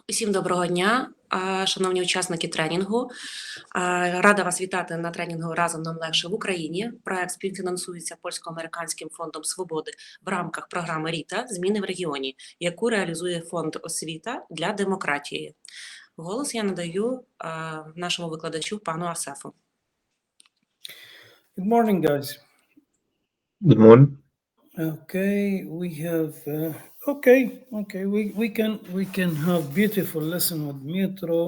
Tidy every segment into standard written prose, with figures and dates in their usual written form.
Усім доброго дня, шановні учасники тренінгу. Рада вас вітати на тренінгу «Разом нам легше в Україні». Проект співфінансується Польсько-Американським Фондом Свободи в рамках програми RITA «Зміни в регіоні», яку реалізує Фонд Освіта для демократії. Голос я надаю нашому викладачу пану Асефу. Good morning, guys. Good morning. Okay, we have we can have beautiful lesson with Metro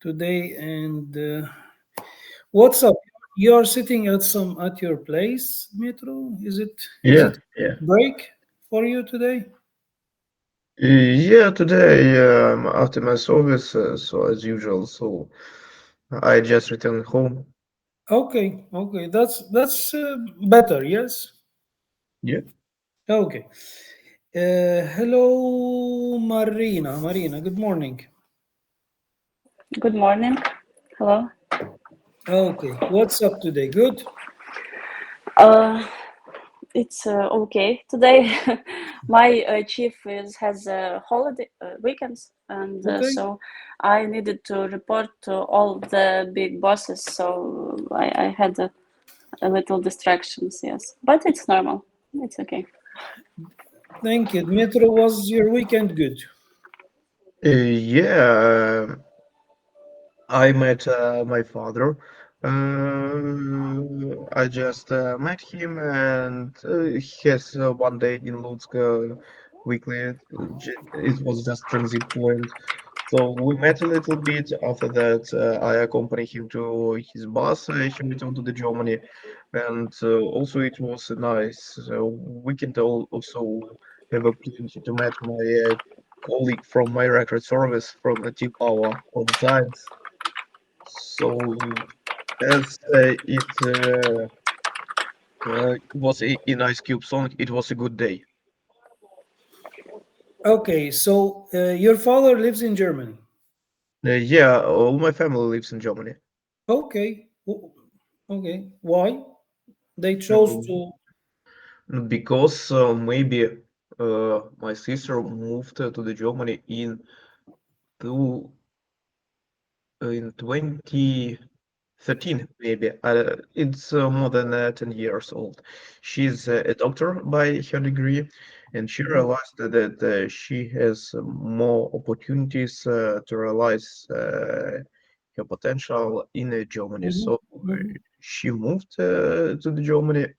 today. And what's up? You are sitting at your place, Metro? Is it break for you today? Today after my service, so as usual, so I just returned home. Okay, that's better. Yes. Yeah. Okay. Hello, Marina. Marina, good morning. Good morning. Hello. Okay, what's up today? Good? It's okay today. My chief has holiday weekends, and so I needed to report to all the big bosses. So I had a little distractions. Yes, but it's normal. It's okay. Thank you. Dmitro, was your weekend good? I met my father. I just met him, and he has one day in Lutsk weekly. It was just transit point. So we met a little bit. After that, I accompanied him to his bus. He returned to the Germany, and also it was a nice weekend. Also have a opportunity to meet my colleague from my record service from the Team Hour on Science. So as it was a nice Cube song, it was a good day. Okay, so your father lives in Germany? All my family lives in Germany. Okay. Why? They chose to... Because maybe my sister moved to the Germany in 2013, maybe. It's more than 10 years old. She's a doctor by her degree, and she realized that she has more opportunities to realize her potential in Germany. So she moved to the Germany.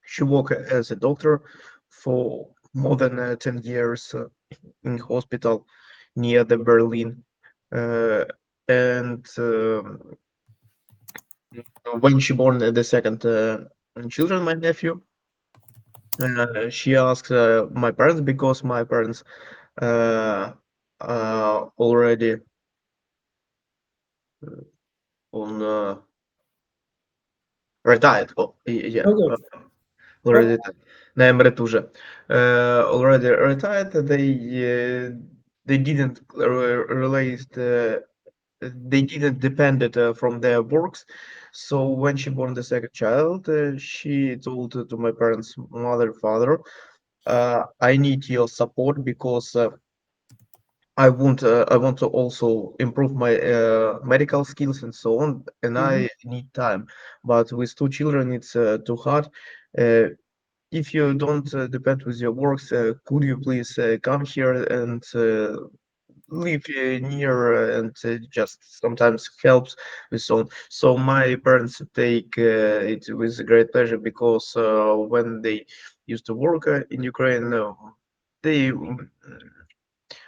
She worked as a doctor for more than 10 years in hospital near the Berlin. And when she born the second children, my nephew, she asked my parents, because my parents already on retired. Already на emeryturze. Already retired. They didn't realize they didn't depended from their works. So when she born the second child, she told to my parents, mother, father, I need your support because I want to also improve my medical skills and so on, and I need time. But with two children, it's too hard. If you don't depend with your works, could you please come here and live near and just sometimes helps with so on. So my parents take it with great pleasure, because when they used to work in Ukraine, they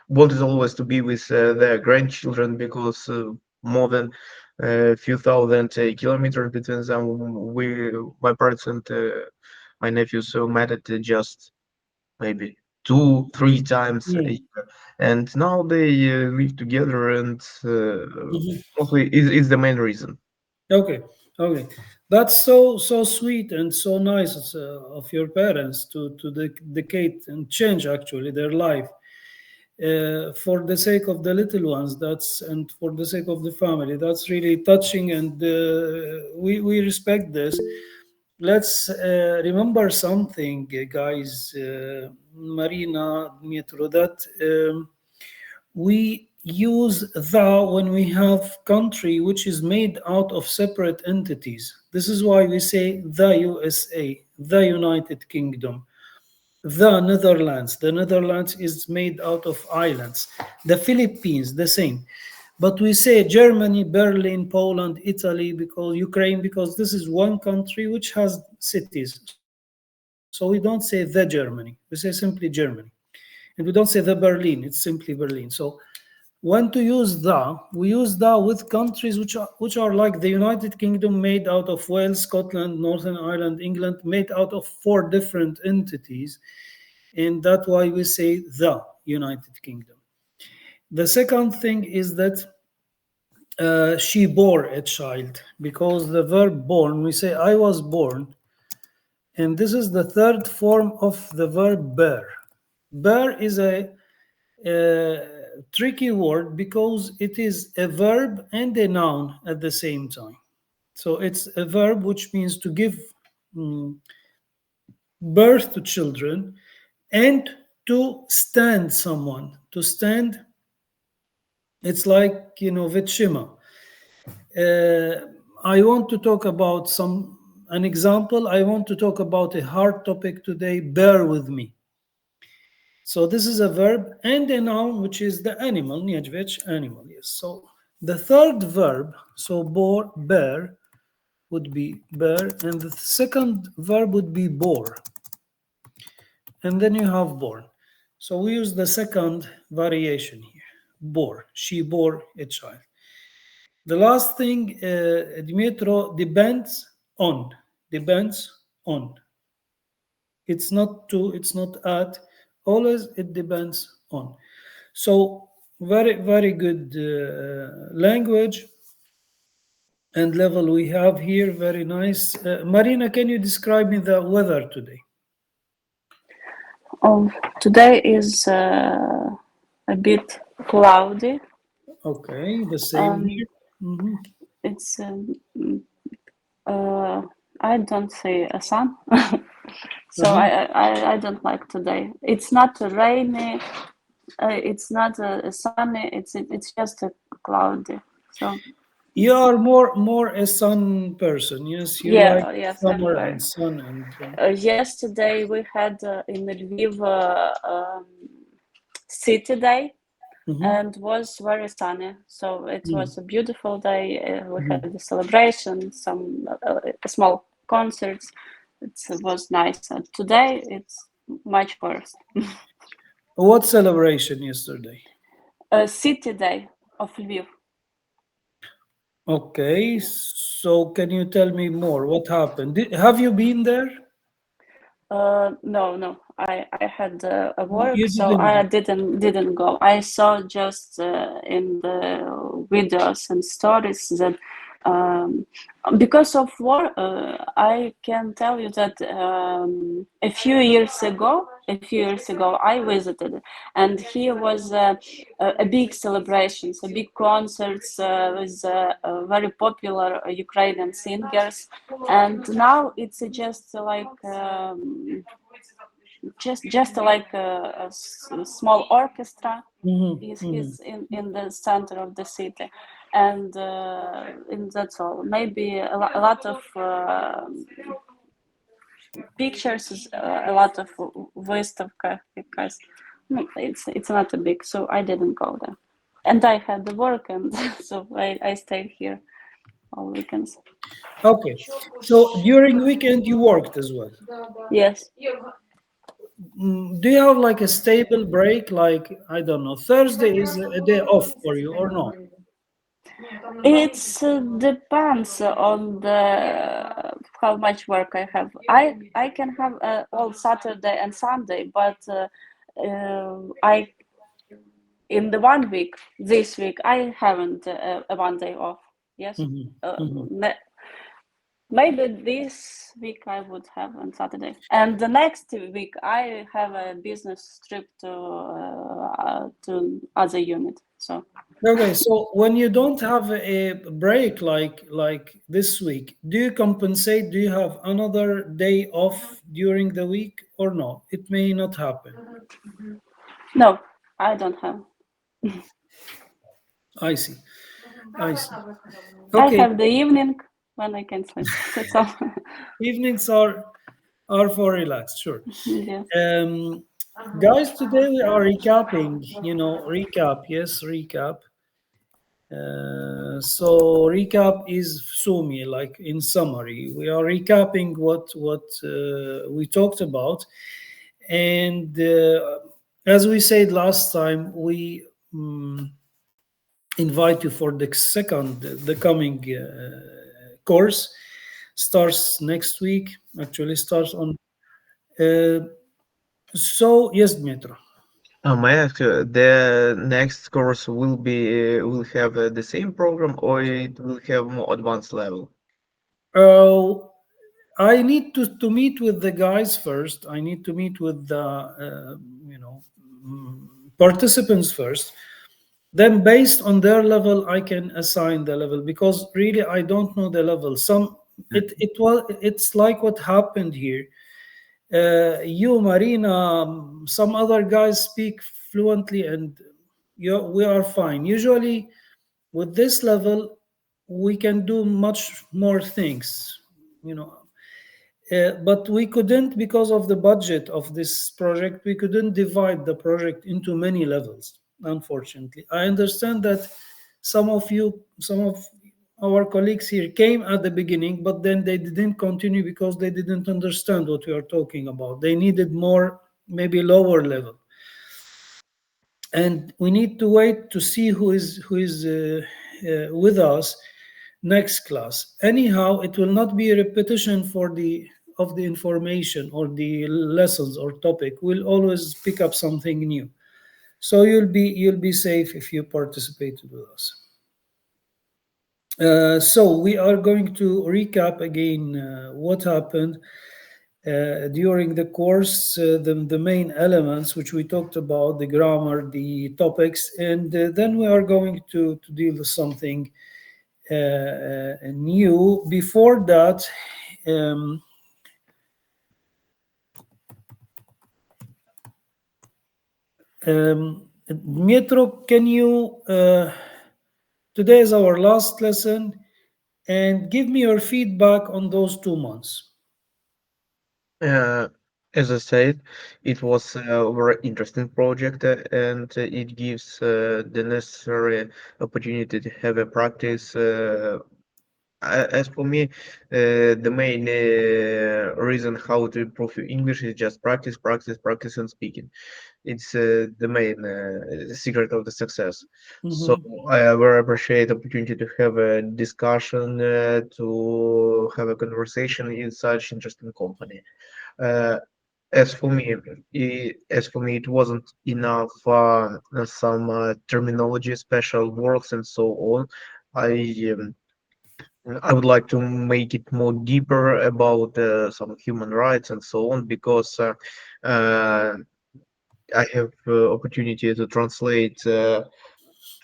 wanted always to be with their grandchildren, because more than a few thousand kilometers between them. My parents and my nephews met it just maybe 2-3 times a year, and now they live together, and mostly is the main reason. Okay. That's so sweet and so nice of your parents to dedicate and change actually their life for the sake of the little ones. And for the sake of the family. That's really touching, and we respect this. Let's remember something, guys, Marina, Dmitro, that we use the when we have country which is made out of separate entities. This is why we say the USA, the United Kingdom, the Netherlands. The Netherlands is made out of islands. The Philippines, the same. But we say Germany, Berlin, Poland, Italy, because Ukraine, because this is one country which has cities. So we don't say the Germany, we say simply Germany. And we don't say the Berlin, it's simply Berlin. So when to use the, we use the with countries which are like the United Kingdom, made out of Wales, Scotland, Northern Ireland, England, made out of 4 different entities. And that's why we say the United Kingdom. The second thing is that she bore a child, because the verb born, we say I was born. And this is the third form of the verb bear. Bear is a tricky word because it is a verb and a noun at the same time. So it's a verb which means to give birth to children and to stand someone. To stand, it's like, Vechima. I want to talk about an example. I want to talk about a hard topic today. Bear with me. So this is a verb and a noun, which is the animal, niedźwiedź, animal. Yes. So the third verb, so bear, would be bear, and the second verb would be bore. And then you have born. So we use the second variation here, bore. She bore a child. The last thing, Dmitro, depends on. Depends on. It's not to, it's not at. Always it depends on. So very, very good language and level we have here. Very nice. Marina, can you describe me the weather today? Today is a bit cloudy. Okay, the same here. Mm-hmm. It's I don't see a sun, so I don't like today. It's not rainy, it's not sunny. It's just a cloudy. So you are more a sun person, yes? You like yes, summer and sun and. Yesterday we had in Lviv city day. And was very sunny, so it was a beautiful day. We had a celebration, some small concerts. It was nice. Today it's much worse. What celebration yesterday? City day of Lviv. Okay, so can you tell me more? What happened? Have you been there? No. I had a work, You so I didn't go. I saw just in the videos and stories that because of war, I can tell you that a few years ago, I visited, and here was a big celebrations, a big concerts with very popular Ukrainian singers, and now it's just like. Just like a small orchestra is in the center of the city, and that's all. Maybe a lot of pictures, a lot of выставка, because it's not a big, so I didn't go there, and I had the work, and so I stayed here all weekends. Okay, so during weekend you worked as well? Yes. Do you have like a stable break, like, I don't know, Thursday is a day off for you or not? It depends on the how much work I have. I can have all Saturday and Sunday, but I in the 1 week, this week, I haven't a 1 day off. Yes. Maybe this week I would have on Saturday, and the next week I have a business trip to other unit. So Okay, so when you don't have a break like this week, do you compensate? Do you have another day off during the week or no? It may not happen. no, I don't have. I see. I see. I Okay. have the evening when I can sleep. That's all. Evenings are for relax, sure. Yes. Guys, today we are recapping, recap. So recap is sumi, like in summary. We are recapping what we talked about. And as we said last time, we invite you for the coming course. Starts next week, actually starts on... So, yes, Dmitro. May I ask you, the next course will have the same program, or it will have more advanced level? I need to meet with the guys first. I need to meet with the participants first. Then, based on their level, I can assign the level, because really I don't know the level. It's like what happened here. You, Marina, some other guys speak fluently, and we are fine. Usually, with this level, we can do much more things, but we couldn't, because of the budget of this project, we couldn't divide the project into many levels, unfortunately. I understand that some of our colleagues here came at the beginning, but then they didn't continue because they didn't understand what we are talking about. They needed more, maybe lower level. And we need to wait to see who is with us next class. Anyhow, it will not be a repetition of the information or the lessons or topic. We'll always pick up something new. So you'll be safe if you participate with us. So we are going to recap again what happened during the course, the main elements which we talked about, the grammar, the topics, and then we are going to deal with something new. Before that, Dmitro, can you, today is our last lesson, and give me your feedback on those 2 months. As I said, it was a very interesting project, and it gives the necessary opportunity to have a practice. As for me, the main reason how to improve your English is just practice, and speaking. It's the main secret of the success. So I very appreciate the opportunity to have a discussion, to have a conversation in such interesting company. As for me, it wasn't enough some terminology, special words, and so on. I would like to make it more deeper about some human rights and so on, because I have opportunity to translate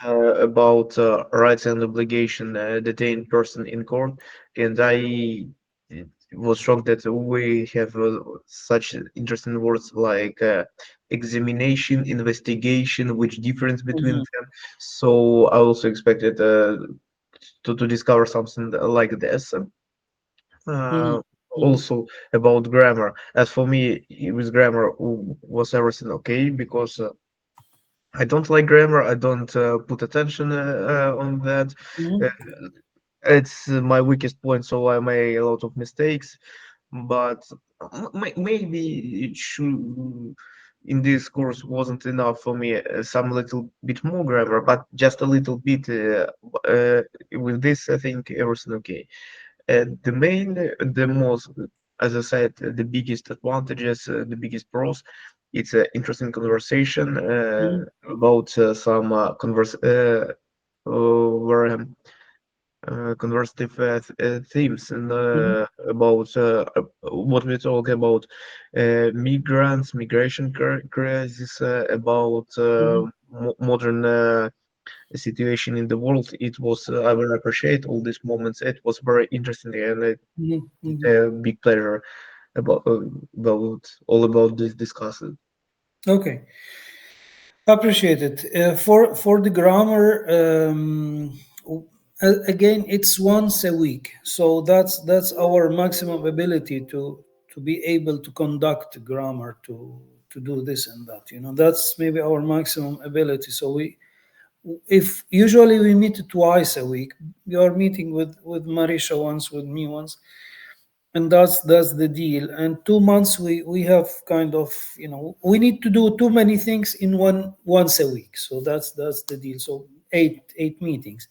about rights and obligation detained person in court, and I was shocked that we have such interesting words like examination, investigation, which difference between them. So I also expected to discover something like this. Also about grammar. As for me, with grammar was everything okay, because I don't like grammar. I don't put attention on that. It's my weakest point, so I made a lot of mistakes. But maybe it should, in this course, wasn't enough for me. Some little bit more grammar, but just a little bit. With this, I think everything okay. The most, as I said, the biggest advantages, the biggest pros, it's an interesting conversation about some conversative themes, and about what we talk about migrants, migration crisis, about modern situation in the world. It was I will appreciate all these moments. It was very interesting, and a big pleasure about all about this discussion. Okay. Appreciate it. For the grammar, again, it's once a week, so that's our maximum ability to be able to conduct grammar, to do this and that. That's maybe our maximum ability. So if usually we meet twice a week, you are meeting with Marisha once, with me once, and that's the deal. And 2 months we have kind of, we need to do too many things in once a week, so that's the deal. So eight meetings.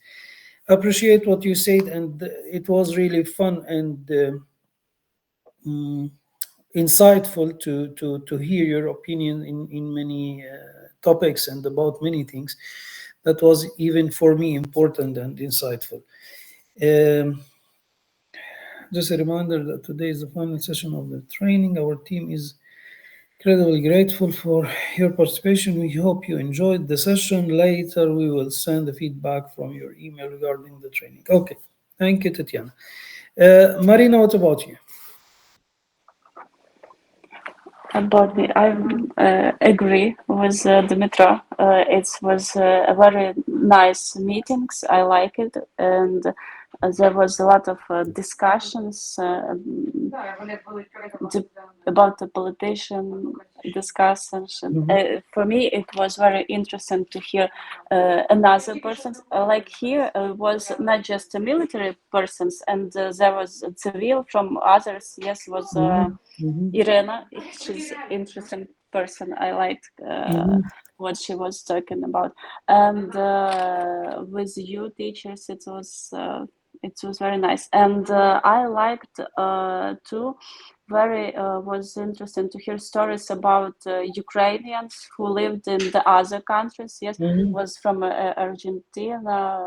Appreciate what you said, and it was really fun and insightful to hear your opinion in many topics and about many things. That was even for me important and insightful. Just a reminder that today is the final session of the training. Our team is incredibly grateful for your participation. We hope you enjoyed the session. Later, we will send the feedback from your email regarding the training. Okay, thank you, Tatiana. Marina, what about you? About me, I agree with Dmytro. It was a very nice meetings. I like it, and there was a lot of discussions about the politician discussions. For me, it was very interesting to hear another persons. Like here was not just a military persons, and there was a civil from others. Yes, was. Irena, she's interesting person. I liked what she was talking about, and with you teachers, it was very nice, and I liked too. Very was interesting to hear stories about Ukrainians who lived in the other countries. Yes, was from Argentina,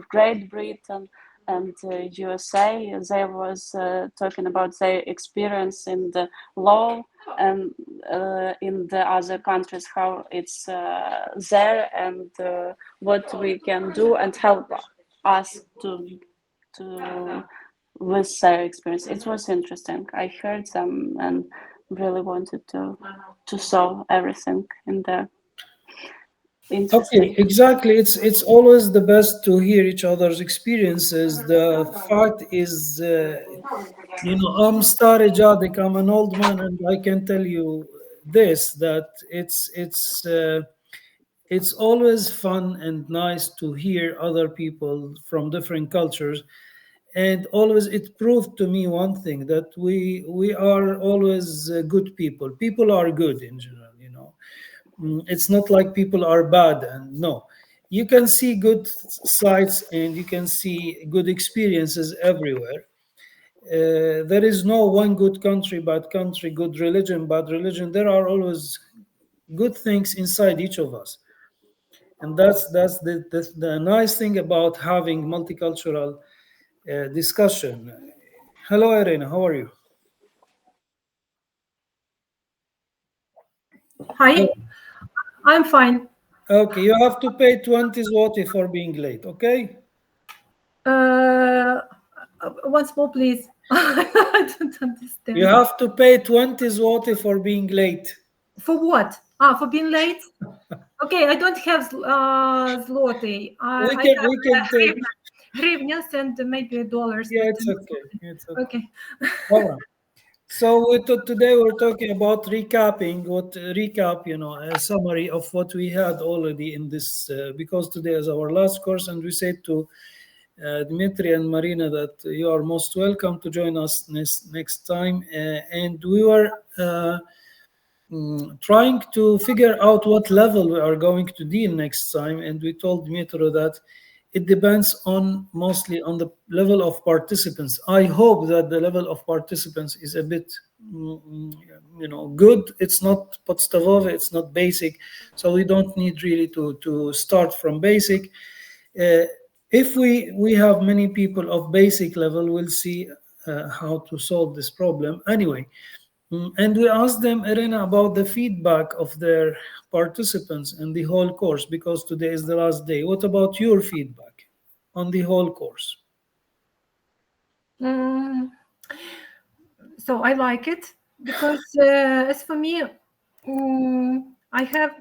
Great Britain, and USA. They was talking about their experience in the law and in the other countries, how it's there, and what we can do and help us to with their experience. It was interesting. I heard them and really wanted to solve everything in there. Okay, exactly. It's always the best to hear each other's experiences. The fact is, I'm stary Jadik, I'm an old man, and I can tell you this, that it's always fun and nice to hear other people from different cultures. And always it proved to me one thing, that we are always good people. People are good in general, It's not like people are bad, and no. You can see good sides and you can see good experiences everywhere. There is no one good country, bad country, good religion, bad religion. There are always good things inside each of us. And that's the nice thing about having multicultural discussion. Hello, Irene. How are you? Hi, I'm fine. Okay, you have to pay 20 zloty for being late, okay? Once more, please. I don't understand. You have to pay 20 zloty for being late. For what? For being late? Okay, I don't have zloty. We can take hryvnias and maybe dollars. Yeah, it's okay. It's okay. Okay. All right. So today we're talking about recapping, a summary of what we had already in this, because today is our last course, and we said to Dmitry and Marina that you are most welcome to join us next time. And we were trying to figure out what level we are going to deal next time, and we told Dmitry that it depends mostly on the level of participants. I hope that the level of participants is a bit, good. It's not podstawowe, it's not basic, so we don't need really to start from basic. If we have many people of basic level, we'll see how to solve this problem. Anyway, and we asked them, Irena, about the feedback of their participants in the whole course, because today is the last day. What about your feedback on the whole course? So I like it because, as for me, I have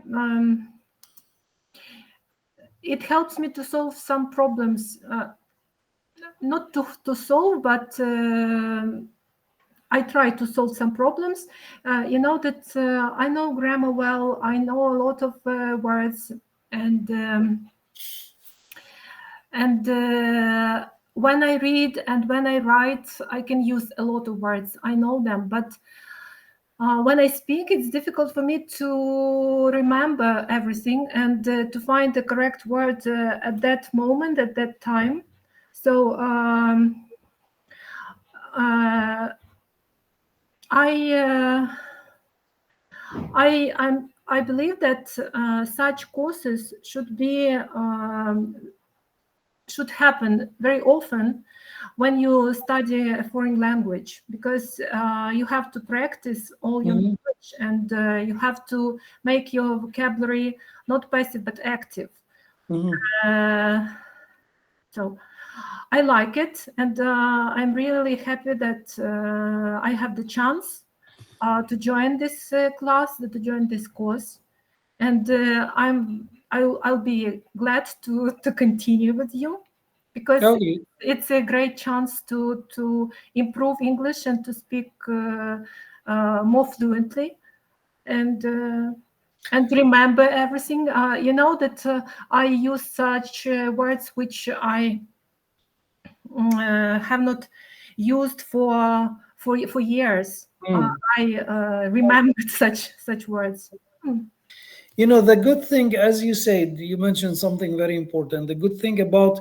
it helps me to solve some problems, not to solve, but I try to solve some problems. You know that I know grammar well. I know a lot of words, and when I read and when I write, I can use a lot of words. I know them, but when I speak, it's difficult for me to remember everything and to find the correct word at that moment, at that time. So I believe that such courses should happen very often when you study a foreign language, because you have to practice all your language, and you have to make your vocabulary not passive but active. So I like it, and I'm really happy that I have the chance to join this class, to join this course, and I'll be glad to continue with you, because it's a great chance to improve English and to speak more fluently, and remember everything. You know that I use such words which I have not used for years. I remembered such words. You know, the good thing, as you said, you mentioned something very important. The good thing about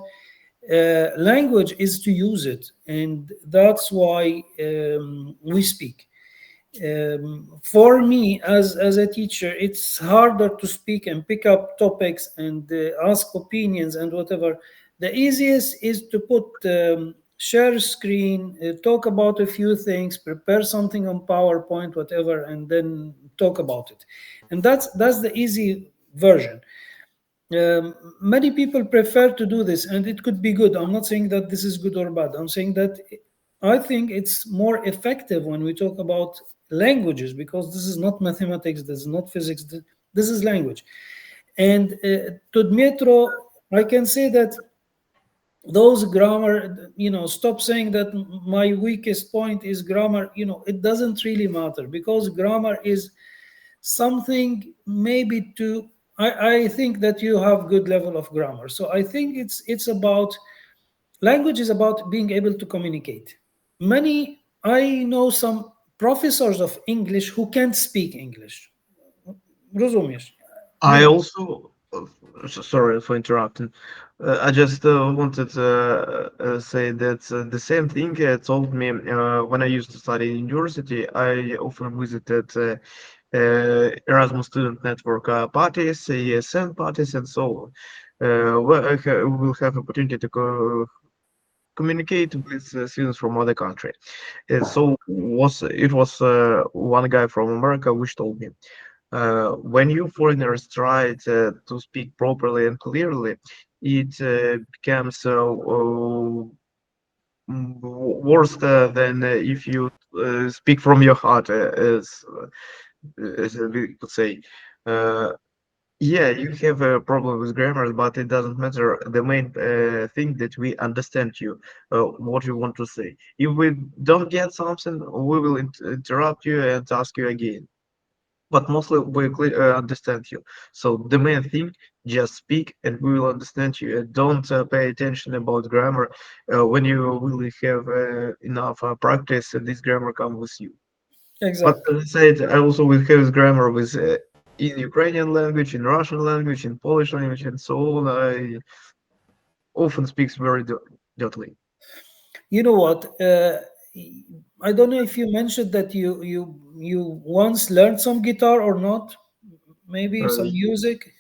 language is to use it, and that's why we speak. For me, as a teacher, it's harder to speak and pick up topics and ask opinions and whatever. The easiest is to put share screen, talk about a few things, prepare something on PowerPoint, whatever, and then talk about it. And that's the easy version. Many people prefer to do this, and it could be good. I'm not saying that this is good or bad. I'm saying that I think it's more effective when we talk about languages, because this is not mathematics, this is not physics, this is language. And to Dmytro, I can say that those grammar, stop saying that my weakest point is grammar. It doesn't really matter, because grammar is something maybe I think that you have good level of grammar. So I think it's about, language is about being able to communicate. I know some professors of English who can't speak English. Rozumiesz? I also, sorry for interrupting. I just wanted to say that the same thing told me when I used to study in university. I often visited Erasmus Student Network parties, ESN parties, and so on, where I will have opportunity to communicate with students from other country. So it was one guy from America which told me, when you foreigners try to speak properly and clearly, it becomes worse than if you speak from your heart, as we could say. Yeah, you have a problem with grammar, but it doesn't matter. The main thing that we understand you, what you want to say. If we don't get something, we will interrupt you and ask you again. But mostly we understand you. So the main thing, just speak and we will understand you. Don't pay attention about grammar. When you really have enough practice, this grammar comes with you. But Exactly. as I said, I also will have grammar with in Ukrainian language, in Russian language, in Polish language, and so on. I often speaks very dirtly. You know what? I don't know if you mentioned that you once learned some guitar or not. Maybe Uh, some music.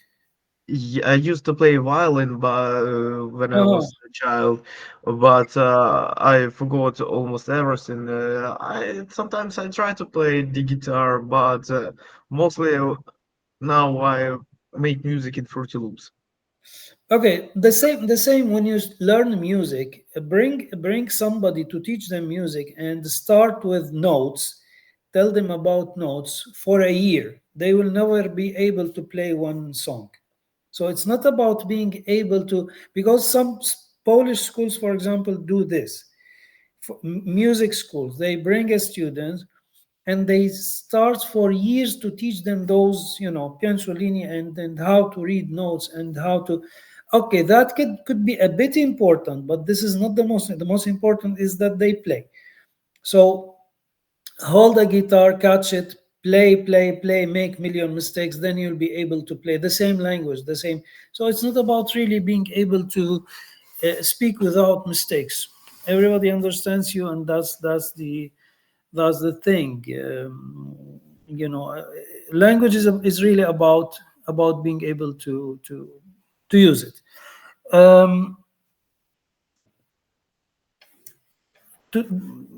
Yeah, I used to play violin when I Uh-huh. was a child, but I forgot almost everything. I sometimes I try to play the guitar, but mostly now I make music in Fruity Loops. Okay, the same when you learn music, bring somebody to teach them music and start with notes. Tell them about notes for a year. they will never be able to play one song. So it's not about being able to, because some Polish schools, for example, do this. Music schools, they bring a student and they start for years to teach them those, piansolini and how to read notes and how to, okay, that could be a bit important, but this is not the most important is that they play. So hold a guitar, catch it, play, make million mistakes, then you'll be able to play the same language, the same. So it's not about really being able to speak without mistakes. Everybody understands you, and that's the thing. Language is really about being able to use it.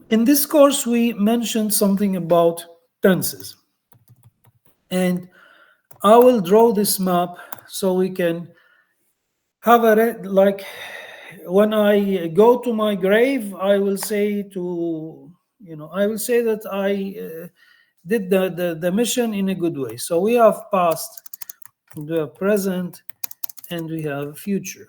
In this course, we mentioned something about tenses, and I will draw this map so we can have like when I go to my grave, I will say that I did the mission in a good way. So we have past, we have present, and we have future.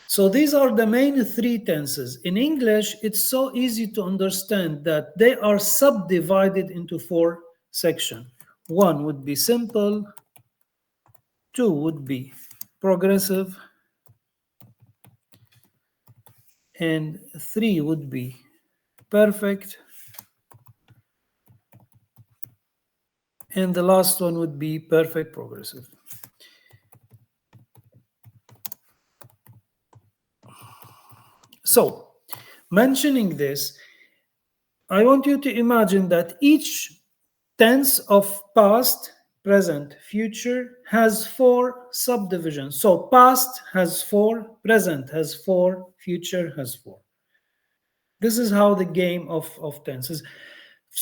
So these are the main three tenses. In English, it's so easy to understand that they are subdivided into 4 sections. 1 would be simple, 2 would be progressive, and 3 would be perfect, and the last one would be perfect progressive. So, mentioning this, I want you to imagine that each tense of past, present, future has 4 subdivisions. So past has 4, present has 4, future has 4. This is how the game of tenses.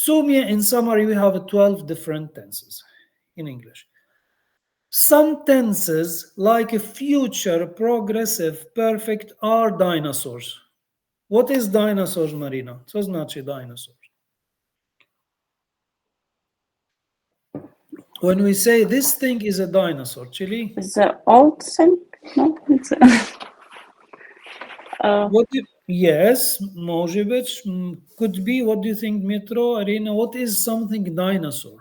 In summary, we have 12 different tenses in English. Some tenses, like a future, progressive, perfect, are dinosaurs. What is dinosaurs, Marina? Co znaczy dinosaur? When we say this thing is a dinosaur, Chili? The old thing? No, it's yes, może być, could be. What do you think, Metro, Arena? What is something dinosaur?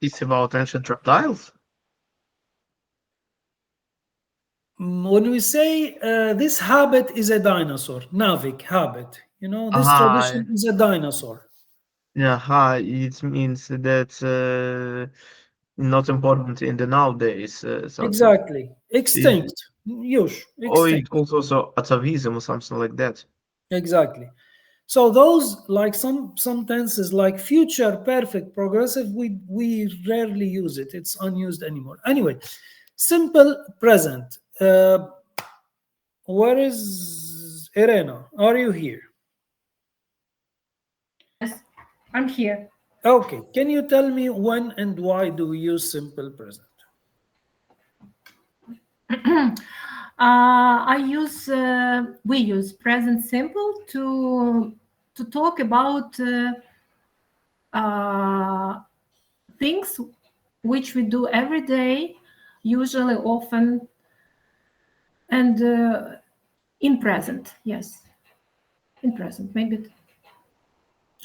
It's about ancient reptiles. When we say this habit is a dinosaur, Navik habit, this tradition is a dinosaur. Yeah, it means that not important in the nowadays. Something. Exactly. Extinct. Już. Or it Extinct. calls also atavism or something like that. Exactly. So those, like some tenses like future, perfect, progressive, we rarely use it. It's unused anymore. Anyway, simple present. Where is Irena? Are you here? Yes, I'm here. Okay. Can you tell me when and why do we use simple present? We use present simple to talk about things which we do every day, usually, often, and in present. Yes, in present, maybe.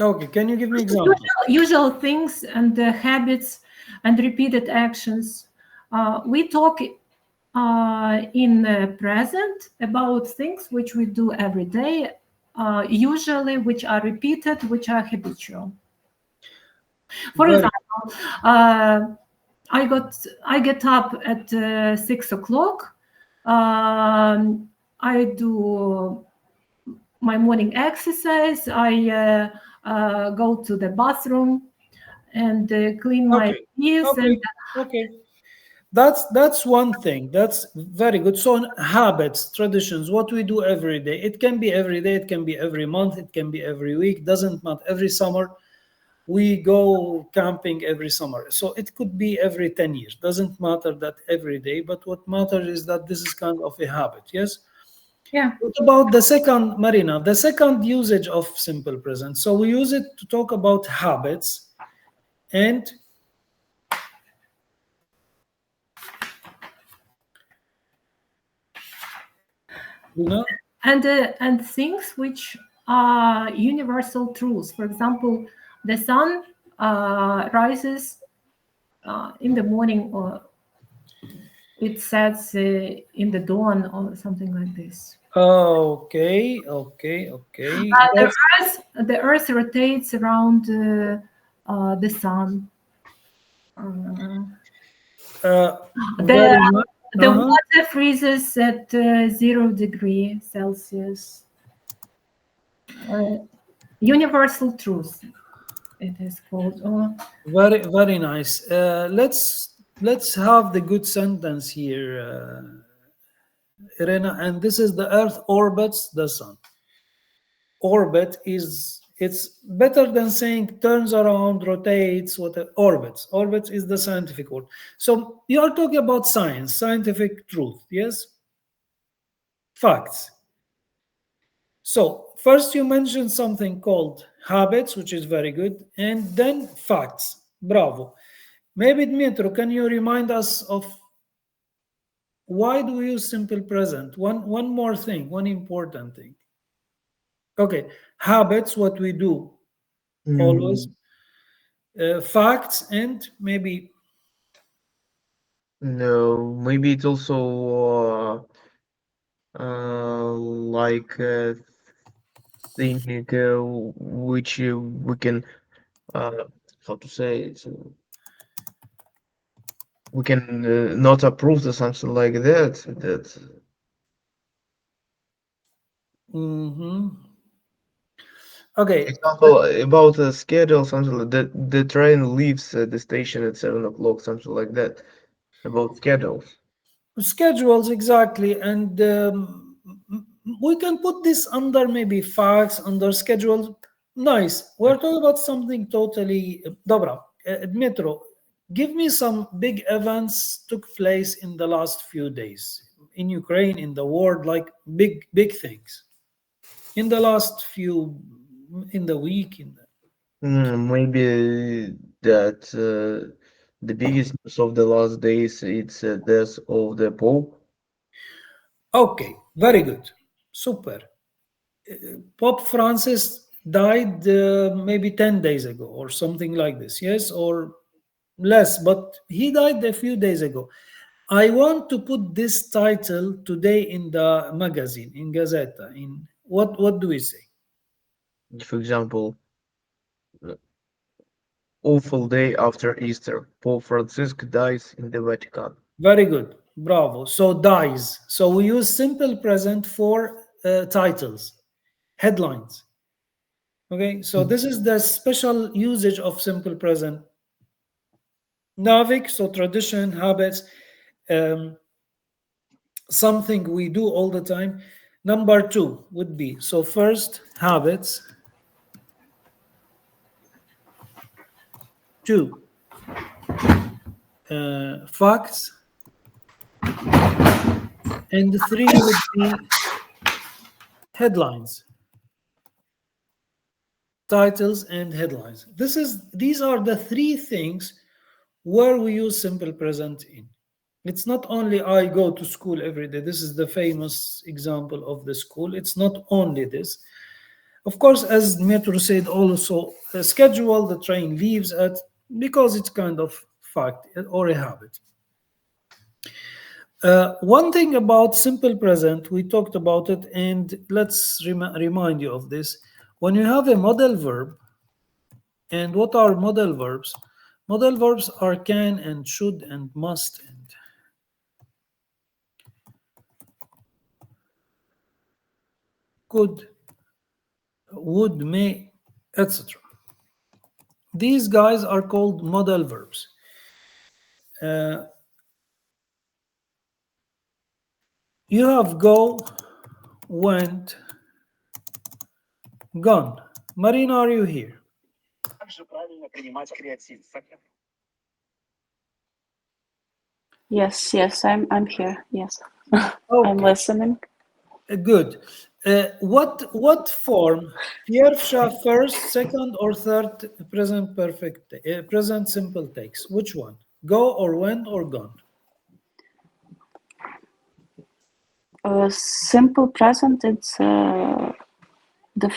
Okay, can you give me examples? Usual things and habits and repeated actions. We talk in present about things which we do every day, usually which are repeated, which are habitual. For example, I get up at 6 o'clock. I do my morning exercise. I go to the bathroom and clean my teeth. Okay. That's one thing. That's very good. So habits, traditions, what we do every day. It can be every day, it can be every month, it can be every week. Doesn't matter. Every summer, we go camping every summer. So it could be every 10 years. Doesn't matter that every day, but what matters is that this is kind of a habit. Yes. Yeah. What about the second, Marina? The second usage of simple present. So we use it to talk about habits and and things which are universal truths. For example, the sun rises in the morning, or it sets in the dawn, or something like this. Okay. The Earth rotates around the sun. The water freezes at 0 degree Celsius. Universal truth, it is called. Very, very nice. Let's have the good sentence here, Irena. And this is the Earth orbits the sun. Orbit it's better than saying turns around, rotates, whatever. Orbits is the scientific word. So you are talking about science, scientific truth, yes? Facts. So first you mentioned something called habits, which is very good, and then facts. Bravo. Maybe Dmitro, can you remind us of why do we use simple present? One more thing, one important thing. Okay, habits, what we do always. Facts and maybe. No, maybe it's also like thinking which we can how to say it. We can not approve or something like that. Okay. Example about a schedule, something like that. The train leaves the station at 7 o'clock, something like that. About schedules. Schedules, exactly. And we can put this under maybe facts, under schedules. Nice. We're talking about something totally. Dobra, Dmitro, give me some big events took place in the last few days in Ukraine, in the world, like big things. In the last few, in the week, Maybe that the biggest news of the last days it's death of the Pope. Okay, very good, super. Pope Francis died maybe 10 days ago or something like this, yes, or less, but he died a few days ago. I want to put this title today in the magazine, in Gazeta. In what do we say? For example, awful day after Easter, Pope Francisco dies in the Vatican. Very good, bravo. So dies. So we use simple present for titles, headlines. Okay, so this is the special usage of simple present. Navik, so tradition, habits, something we do all the time. Number 2 would be, so first, habits. 2, facts. And 3 would be headlines. Titles and headlines. These are the 3 things where we use simple present in. It's not only I go to school every day. This is the famous example of the school. It's not only this. Of course, as Metro said, also the schedule, the train leaves at, because it's kind of fact or a habit. One thing about simple present, we talked about it, and let's remind you of this. When you have a model verb, and what are model verbs? Model verbs are can and should and must and could, would, may, etc. These guys are called modal verbs. You have go, went, gone. Marina, are you here? Yes, I'm here. Yes, Okay. I'm listening. Good. What form? Pierwsza, first, second, or third present perfect, present simple takes? Which one? Go or went or gone? Simple present, it's the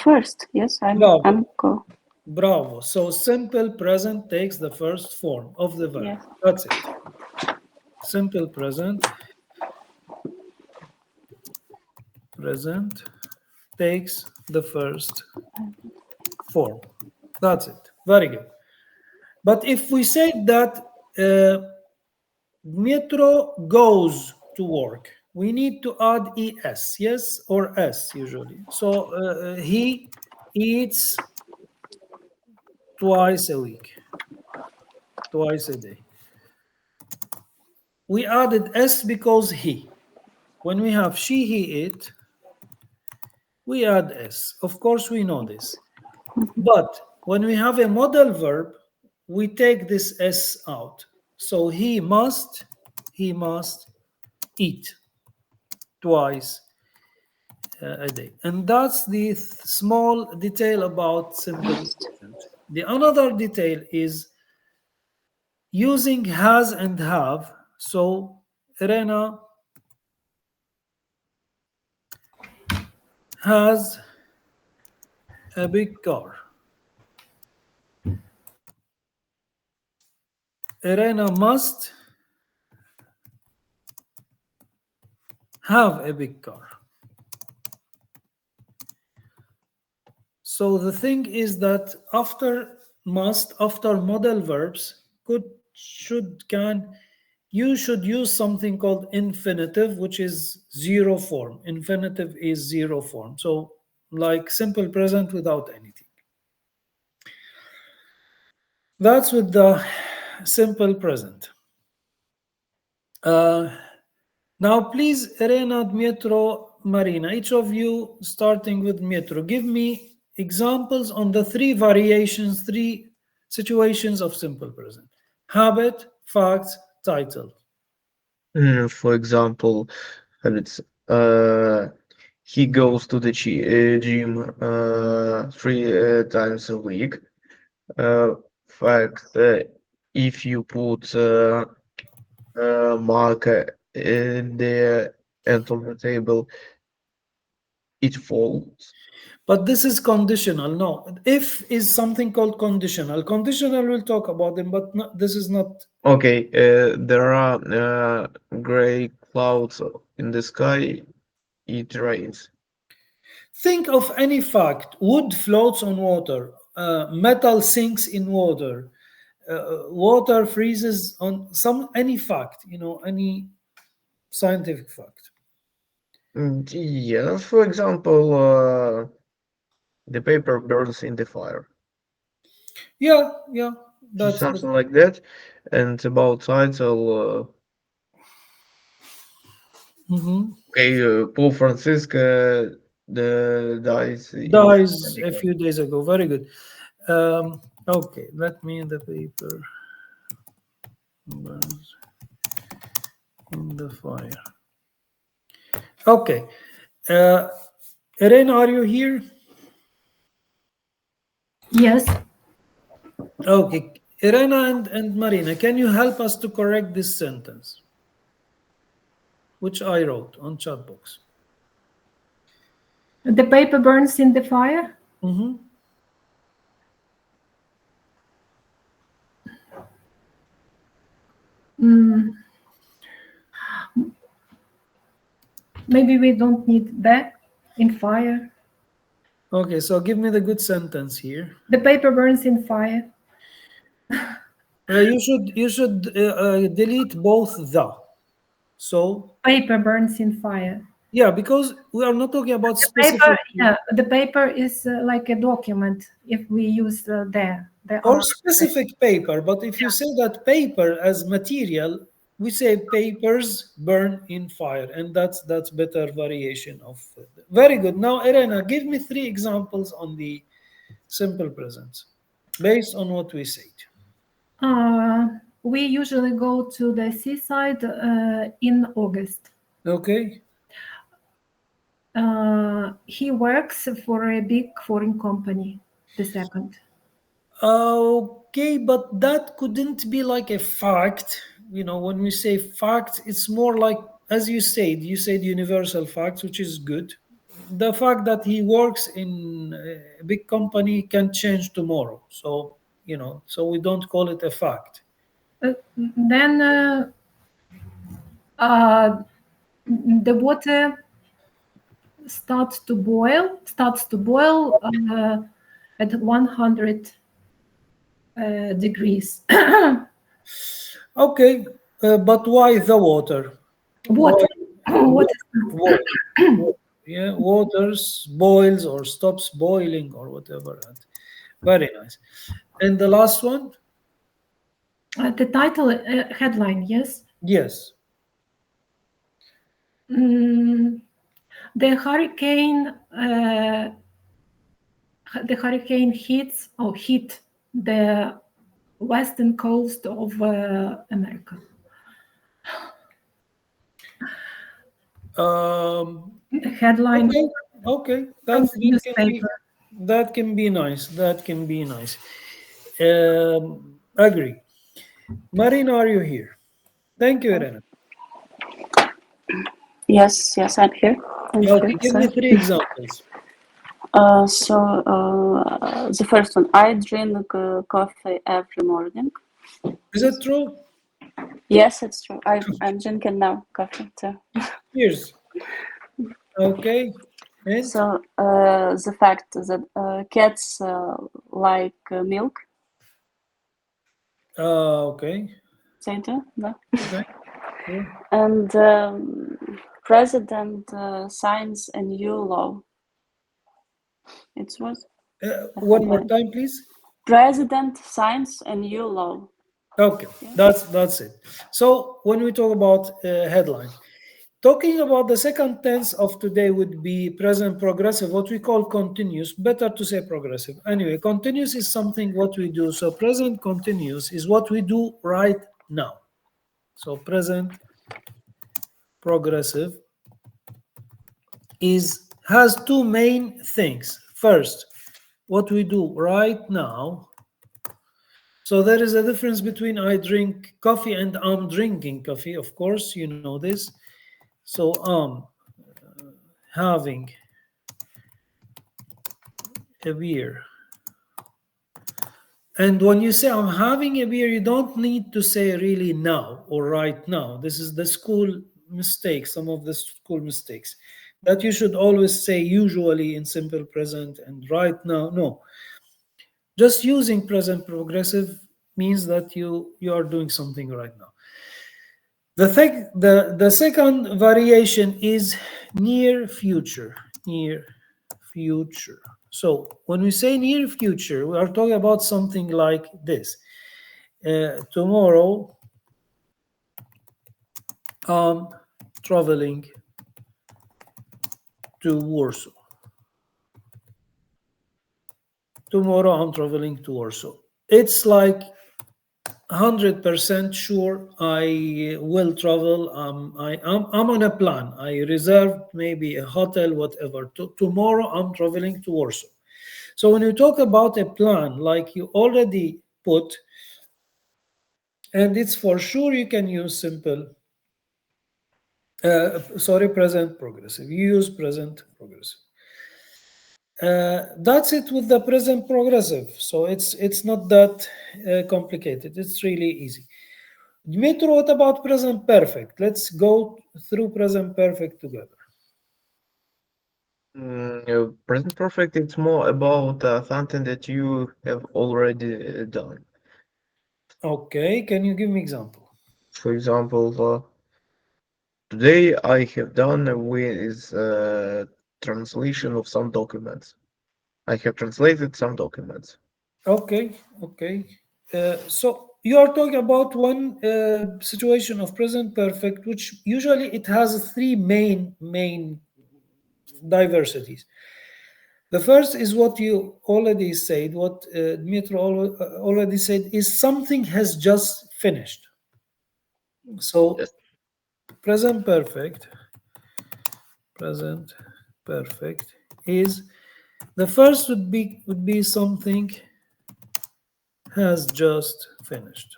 first. Yes, Bravo. I'm go. Bravo. So simple present takes the first form of the verb. Yes. That's it. Simple present takes the first form. That's it. Very good. But if we say that Metro goes to work, we need to add es, yes, or s usually. So he eats twice a week, twice a day. We added s because he. When we have she, he, it, we add s. Of course, we know this. But when we have a modal verb, we take this s out. So he must eat twice a day. And that's the small detail about simple present. The another detail is using has and have. So Irena has a big car. Irena must have a big car. So the thing is that after must, after modal verbs, you should use something called infinitive, which is zero form. Infinitive is zero form. So like simple present without anything. That's with the simple present. Now, please, Irena, Dmitro, Marina, each of you, starting with Dmitro, give me examples on the three variations, three situations of simple present. Habit, facts, title. For example, habits. He goes to the gym 3 times a week. Fact, if you put marker in the end of the table, it falls. But this is conditional. No, if is something called conditional. Conditional, we'll talk about them, but this is not. Okay, there are gray clouds in the sky. It rains. Think of any fact. Wood floats on water. Metal sinks in water. Water freezes on any fact. Any scientific fact. Yeah, for example, the paper burns in the fire. Yeah, that's Something like that. And about title, okay, Pope Francisco dies a few days ago. Very good. Okay, let me the paper burns in the fire. Okay, Irene, are you here? Yes. Okay, Irena and Marina, can you help us to correct this sentence, which I wrote on chat box? The paper burns in the fire. Maybe we don't need that in fire. Okay, so give me the good sentence here. The paper burns in fire. You should delete both the. So paper burns in fire. Yeah, because we are not talking about specific. The paper is like a document. If we use there or specific paper, but if you say that paper as material, we say papers burn in fire, and that's better variation of. Very good. Now, Irena, give me 3 examples on the simple present based on what we said. We usually go to the seaside in August. Okay. He works for a big foreign company. The second. Okay, but that couldn't be like a fact. You know, when we say fact, it's more like, as you said universal facts, which is good. The fact that he works in a big company can change tomorrow. So, you know, so we don't call it a fact. Then the water starts to boil at 100 degrees. Okay, but why the water? Water. Water. Yeah, waters boils or stops boiling or whatever. Very nice. And the last one? The title, headline, yes? Yes. The hurricane hit the western coast of America. Headline. Okay. That can be nice. Agree. Marina, are you here? Thank you, Irena. Yes, I'm here. Okay, give me 3 examples. The first one, I drink coffee every morning. Is it true? Yes, it's true. I'm drinking now coffee too. Cheers. Okay. And? So the fact that cats like milk. Okay. They do, no? Okay. Yeah. And president signs a new law. It was. One more time, please. President signs a new law. Okay, that's it. So when we talk about headline, talking about the second tense of today would be present progressive, what we call continuous. Better to say progressive. Anyway, continuous is something what we do. So present continuous is what we do right now. So present progressive has 2 main things. First, what we do right now. So there is a difference between I drink coffee and I'm drinking coffee. Of course, you know this. So I'm having a beer. And when you say I'm having a beer, you don't need to say really now or right now. This is the school mistake, some of the school mistakes. That you should always say usually in simple present and right now. No. Just using present progressive means that you are doing something right now. The second variation is near future. Near future. So when we say near future, we are talking about something like this. Tomorrow, I'm traveling to Warsaw. Tomorrow, I'm traveling to Warsaw. It's like 100% sure I will travel. I'm on a plan. I reserved maybe a hotel, whatever. Tomorrow I'm traveling to Warsaw. So when you talk about a plan, like you already put, and it's for sure, you can use simple. Present progressive. You use present progressive. That's it with the present progressive. So it's not that complicated. It's really easy. Dmitry, what about present perfect? Let's go through present perfect together. Present perfect, it's more about something that you have already done. Okay, can you give me example? For example, today I have done with translation of some documents. I have translated some documents. Okay. So you are talking about one situation of present perfect, which usually it has 3 main diversities. The first is what you already said, what Dmitry already said, is something has just finished. So Yes. present perfect perfect is the first would be something has just finished.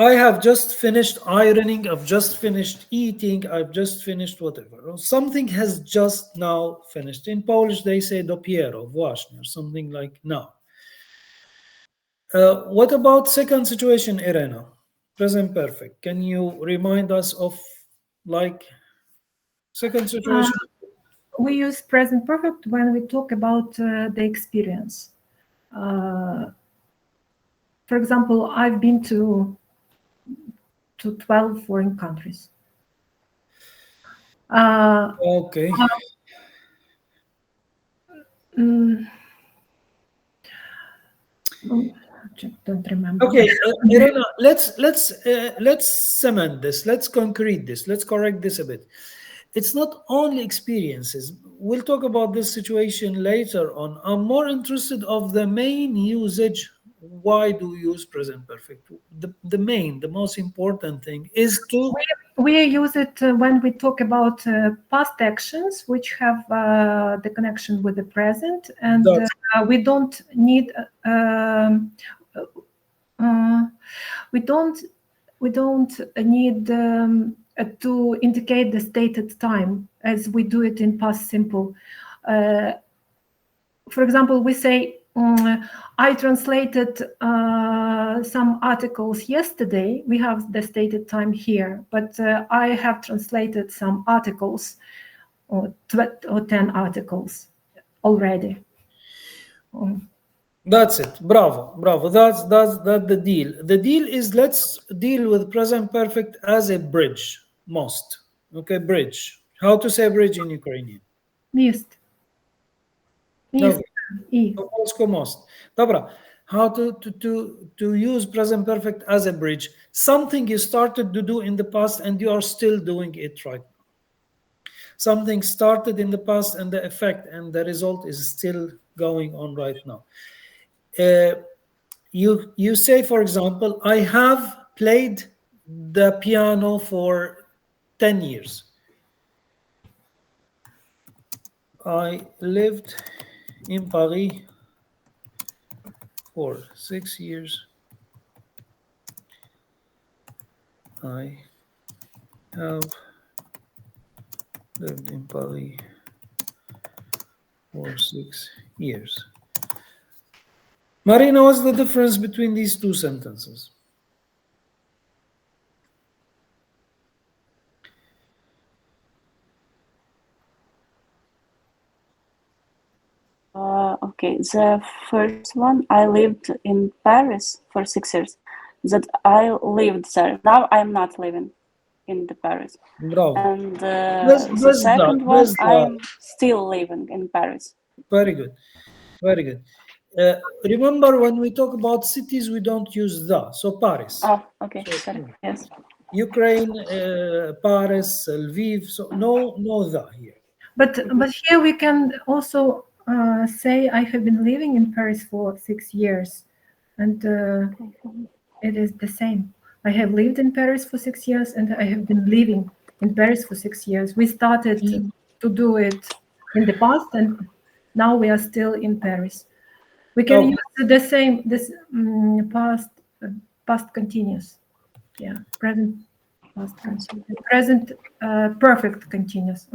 I have just finished ironing, I've just finished eating, I've just finished whatever. Something has just now finished. In Polish, they say dopiero, właśnie, or something like now. What about second situation, Irena? Present perfect. Can you remind us of like second situation? We use present perfect when we talk about the experience. For example, I've been to 12 foreign countries. Okay. Don't remember. Okay, Irena, let's cement this. Let's concrete this. Let's correct this a bit. It's not only experiences. We'll talk about this situation later on. I'm more interested of the main usage. Why do we use present perfect? The most important thing is to... We use it when we talk about past actions which have the connection with the present, and we don't need to indicate the stated time as we do it in past simple. For example, we say, I translated some articles yesterday. We have the stated time here, but I have translated some articles, or 10 articles already. That's it. Bravo. That's the deal. The deal is, let's deal with present perfect as a bridge. Most. Okay, bridge. How to say bridge in Ukrainian? Mist. No. Most. Dobra. How to use present perfect as a bridge. Something you started to do in the past and you are still doing it right now. Something started in the past and the effect and the result is still going on right now. You say, for example, I have played the piano for 10 years. I lived in Paris for 6 years. I have lived in Paris for 6 years. Marina, what's the difference between these two sentences? Okay, the first one, I lived in Paris for 6 years. That I lived there. Now I'm not living in the Paris. Bravo. And the second one, I'm still living in Paris. Very good. Very good. Remember, when we talk about cities, we don't use the. So Paris. Oh, okay. Sorry. Yes. Ukraine, Paris, Lviv. So no the here. But here we can also say I have been living in Paris for 6 years, and it is the same. I have lived in Paris for 6 years, and I have been living in Paris for 6 years. We started to do it in the past, and now we are still in Paris. We can use the same past continuous, present past continuous, present perfect continuous,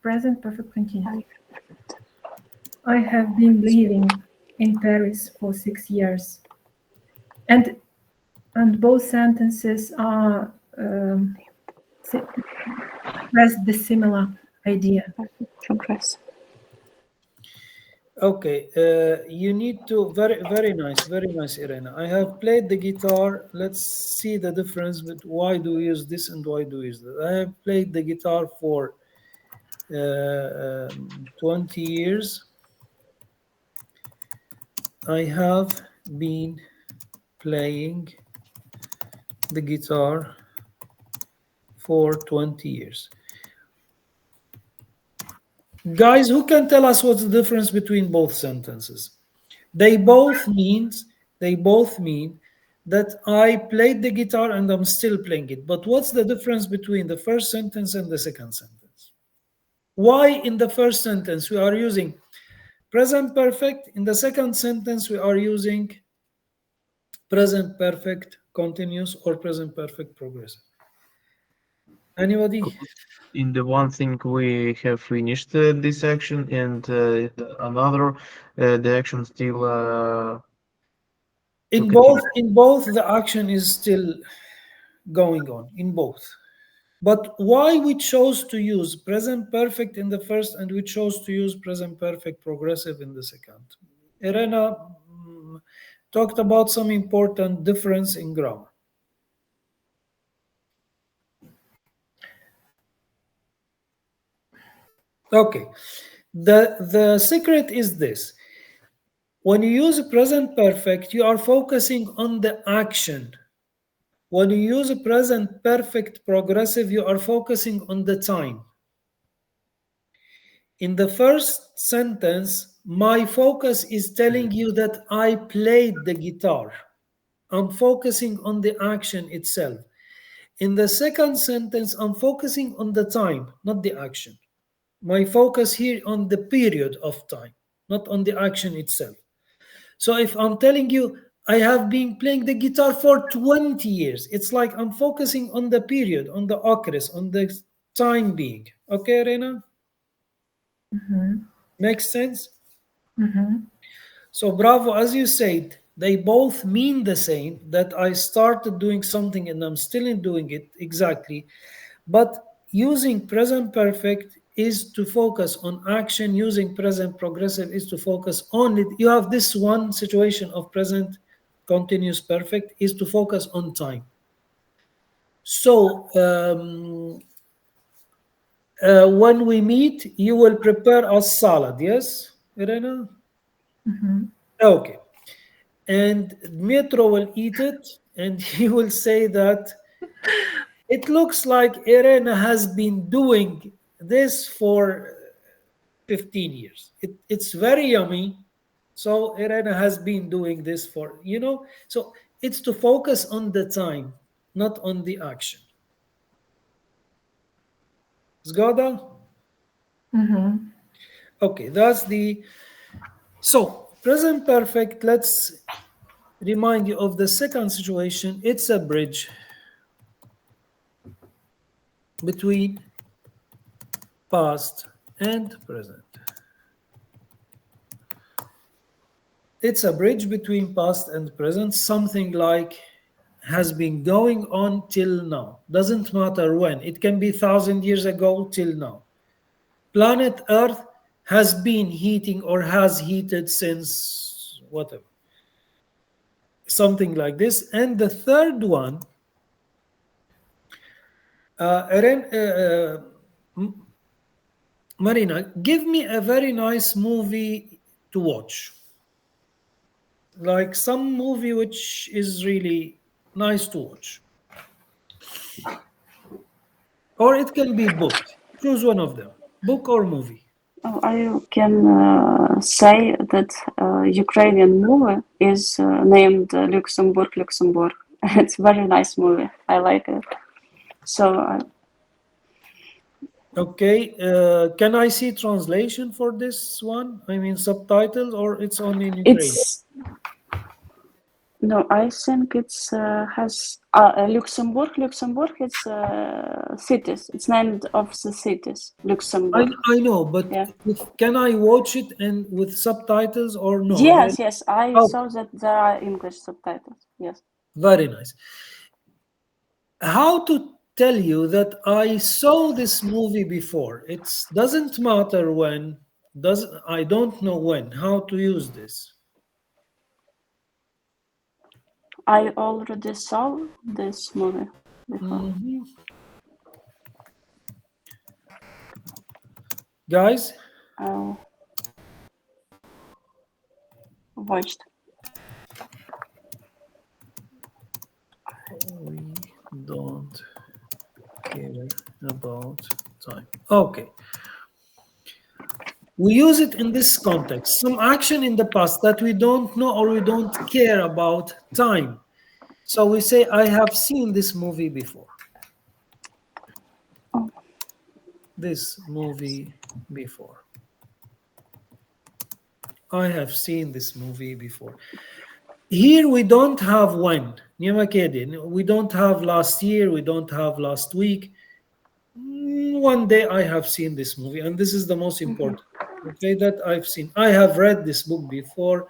present perfect continuous. I have been living in Paris for 6 years, and both sentences are express the similar idea. Progress. Okay, you need to very nice, Irena. I have played the guitar. Let's see the difference with why do we use this and why do we use that. I have played the guitar for 20 years. I have been playing the guitar for 20 years. Guys, who can tell us what's the difference between both sentences? They both mean that I played the guitar and I'm still playing it. But what's the difference between the first sentence and the second sentence? Why in the first sentence we are using present perfect, in the second sentence we are using present perfect continuous or present perfect progressive? Anybody? In the one thing we have finished this action, and another the action still In continue. both the action is still going on, in both. But why we chose to use present perfect in the first and we chose to use present perfect progressive in the second? Irena talked about some important difference in grammar. Okay, the secret is this. When you use present perfect, you are focusing on the action. When you use present perfect progressive, you are focusing on the time. In the first sentence, my focus is telling you that I played the guitar. I'm focusing on the action itself. In the second sentence, I'm focusing on the time, not the action. My focus here on the period of time, not on the action itself. So if I'm telling you, I have been playing the guitar for 20 years, it's like I'm focusing on the period, on the occurrence, on the time being. Okay, Rena? Makes sense? So bravo, as you said, they both mean the same, that I started doing something and I'm still in doing it, exactly. But using present perfect is to focus on action. Using present progressive is to focus on it. You have this one situation of present continuous perfect is to focus on time. So when we meet, you will prepare us salad, yes, Irena? Okay. And Dmitro will eat it and he will say that it looks like Irena has been doing this for 15 years. It's very yummy. So Irena has been doing this for, so it's to focus on the time, not on the action. Zgoda? Okay, that's the, so present perfect, let's remind you of the second situation. It's a bridge between past and present. It's a bridge between past and present, something like has been going on till now. Doesn't matter when. It can be 1,000 years ago till now. Planet Earth has been heating or has heated since whatever. Something like this. And the third one, Marina, give me a very nice movie to watch. Like some movie which is really nice to watch. Or it can be book. Choose one of them, book or movie. I can say that Ukrainian movie is named Luxembourg. It's a very nice movie. I like it. So. Okay, can I see translation for this one? I mean subtitles, or it's only in Ukrainian? No, I think it's has Luxembourg. It's cities. It's named of the cities. Luxembourg. I know, but yeah. Can I watch it and with subtitles or no? Yes. I saw that there are English subtitles. Yes. Very nice. How to tell you that I saw this movie before? It doesn't matter when. I don't know when. How to use this? I already saw this movie before. Guys? Watched. We don't care about time. Okay. We use it in this context. Some action in the past that we don't know or we don't care about time. So we say, I have seen this movie before. Oh. This movie before. I have seen this movie before. Here we don't have when. Nie ma kiedy. We don't have last year. We don't have last week. One day I have seen this movie, and this is the most important. Okay, that I've seen. I have read this book before.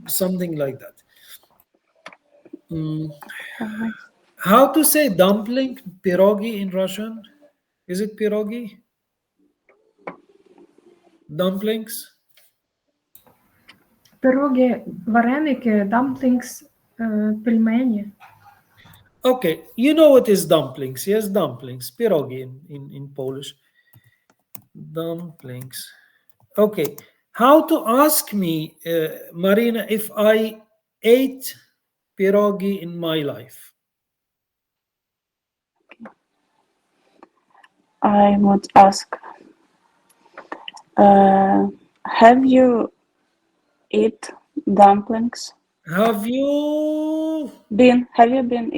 Something like that. How to say dumpling, pirogi in Russian? Is it pirogi? Dumplings? Пироги, вареники, dumplings, пельмені. Okay, you know what is dumplings? Yes, dumplings, pirogi in Polish. Dumplings. Okay, how to ask me, Marina, if I ate pirogi in my life? I would ask, have you eat dumplings? Have you Have you been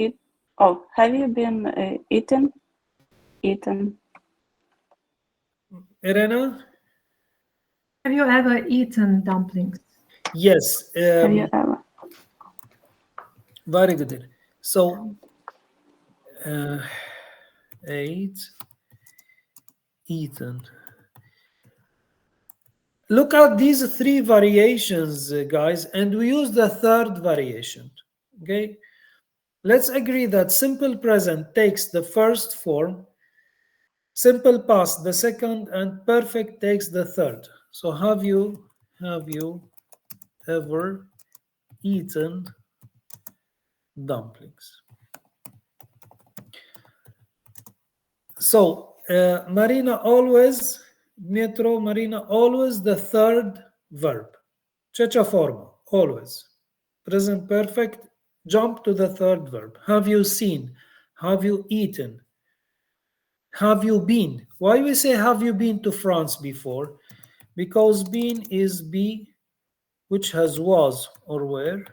eaten? Irena? Have you ever eaten dumplings? Yes. Have you ever? Very good. So, ate, eaten. Look at these three variations, guys, and we use the third variation. Okay, let's agree that simple present takes the first form, simple past the second, and perfect takes the third. So have you ever eaten dumplings? So Marina, always Dmitro, Marina, always the third verb. Trzecia forma, always. Present perfect, jump to the third verb. Have you seen? Have you eaten? Have you been? Why we say have you been to France before? Because been is be, which has was or were,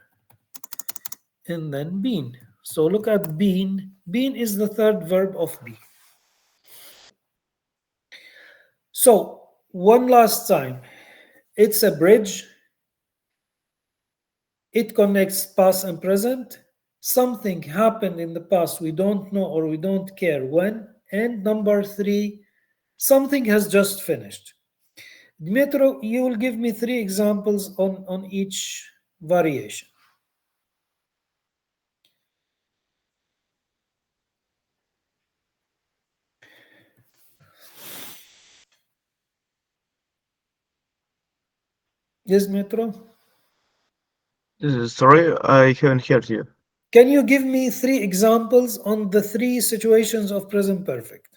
and then been. So look at been. Been is the third verb of be. So one last time, it's a bridge. It connects past and present. Something happened in the past we don't know or we don't care when. And number three, something has just finished. Dmitro, you will give me three examples on each variation. Yes, Dmitro? Sorry, I haven't heard you. Can you give me three examples on the three situations of present perfect?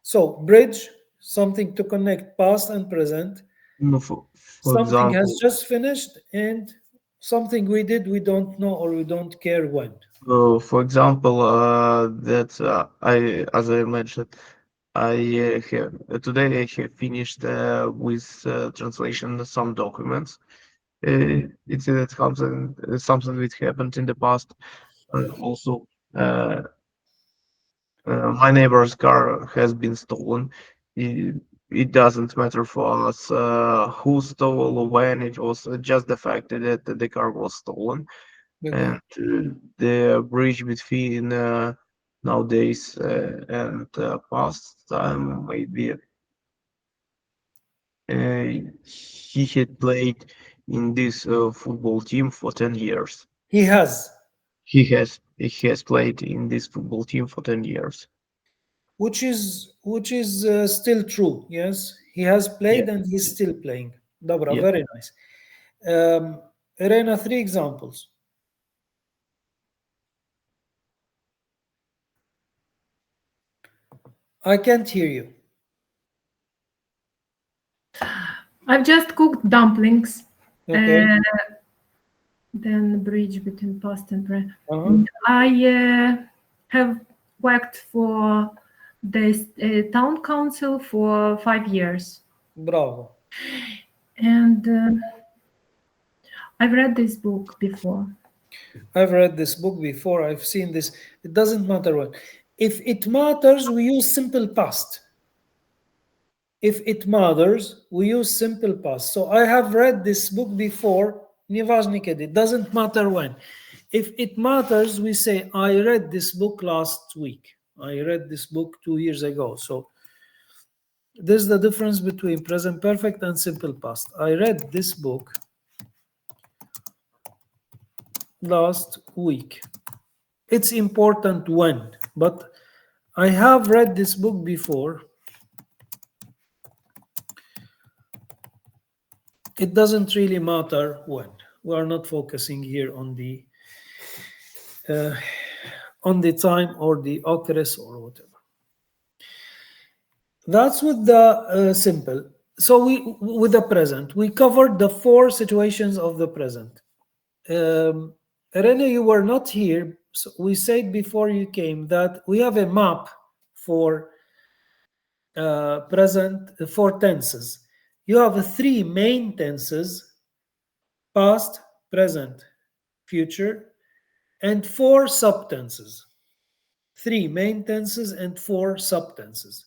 So, bridge, something to connect past and present. No, for Something example, has just finished, and something we did we don't know or we don't care when. for example, as I mentioned, I have today I have finished with translation of some documents. It's something that happened in the past. Also, my neighbor's car has been stolen. It doesn't matter for us who stole or when. It was just the fact that the car was stolen. Okay. And the bridge between nowadays and past time maybe he had played in this football team for 10 years. He has, He has played in this football team for 10 years. which is still true. Yes, he has played and he's still playing. Dobra, Yeah. very nice. Irena, three examples. I can't hear you. I've just cooked dumplings. Okay. Then bridge between past and present. Uh-huh. I have worked for the town council for 5 years. Bravo. And I've read this book before. I've read this book before. I've seen this. It doesn't matter what. If it matters, we use simple past. If it matters, we use simple past. So I have read this book before. Nieważne kiedy. It doesn't matter when. If it matters, we say, I read this book last week. I read this book 2 years ago. So this is the difference between present perfect and simple past. I read this book last week. It's important when, but I have read this book before. It doesn't really matter when. We are not focusing here on the time or the occurrence or whatever. That's with the simple. So with the present, we covered the 4 situations of the present. Rene, you were not here. So we said before you came that we have a map for present, 4 tenses. You have 3 main tenses: past, present, future, and 4 subtenses. 3 main tenses and 4 subtenses.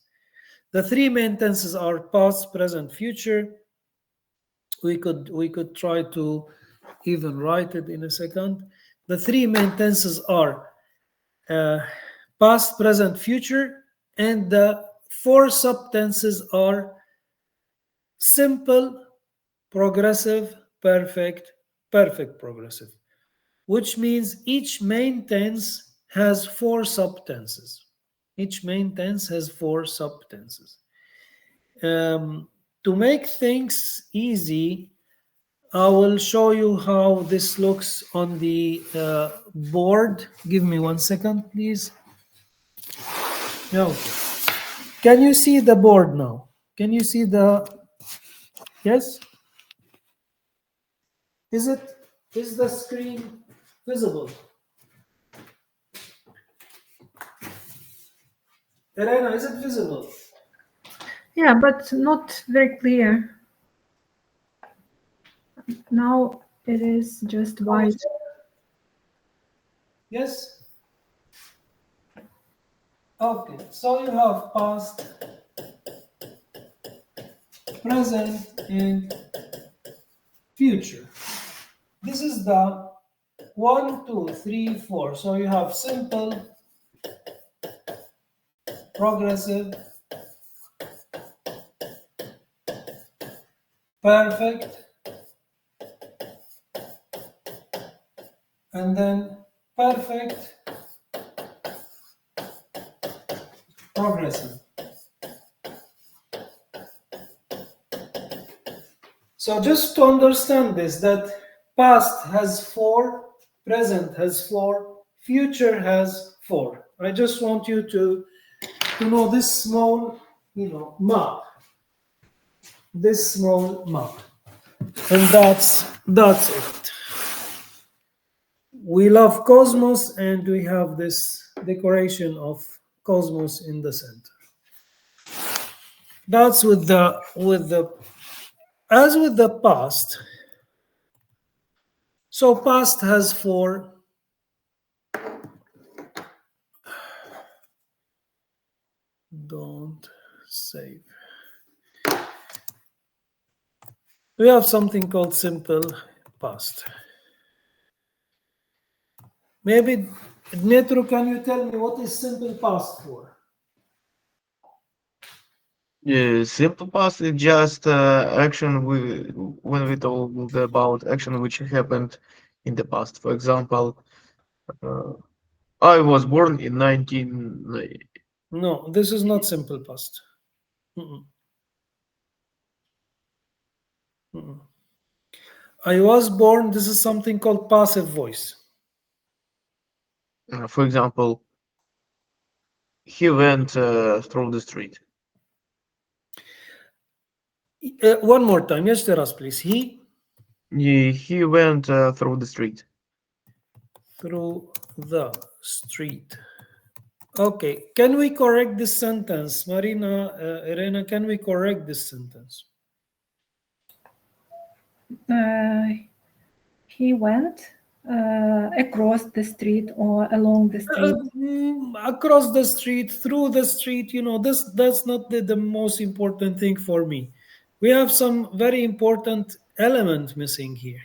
The 3 main tenses are past, present, future. We could try to even write it in a second. The 3 main tenses are past, present, future, and the 4 subtenses are simple, progressive, perfect, perfect progressive, which means each main tense has 4 subtenses. Each main tense has 4 subtenses. To make things easy, I will show you how this looks on the board. Give me 1 second, please. No. Can you see the board now? Can you see the... Yes? Is the screen visible? Elena, is it visible? Yeah, but not very clear. Now it is just white. Yes? Okay, so you have past, present, and future. This is the 1, 2, 3, 4. So you have simple, progressive, perfect, and then perfect, progressive. So just to understand this, that past has 4, present has 4, future has 4. I just want you to know this small, map. This small map. And that's it. We love cosmos, and we have this decoration of cosmos in the center. That's with the as with the past. So past has 4. Don't save. We have something called simple past. Maybe, Dmitry, can you tell me what is simple past for? Simple past is just action when we talk about action which happened in the past. For example, I was born in 19... No, this is not simple past. Mm-mm. Mm-mm. I was born, this is something called passive voice. For example, he went through the street. One more time, jeszcze raz, please. He went through the street. Through the street. Okay, can we correct this sentence? Marina, Irena, can we correct this sentence? He went across the street or along the street? Across the street, through the street, that's not the most important thing for me. We have some very important element missing here.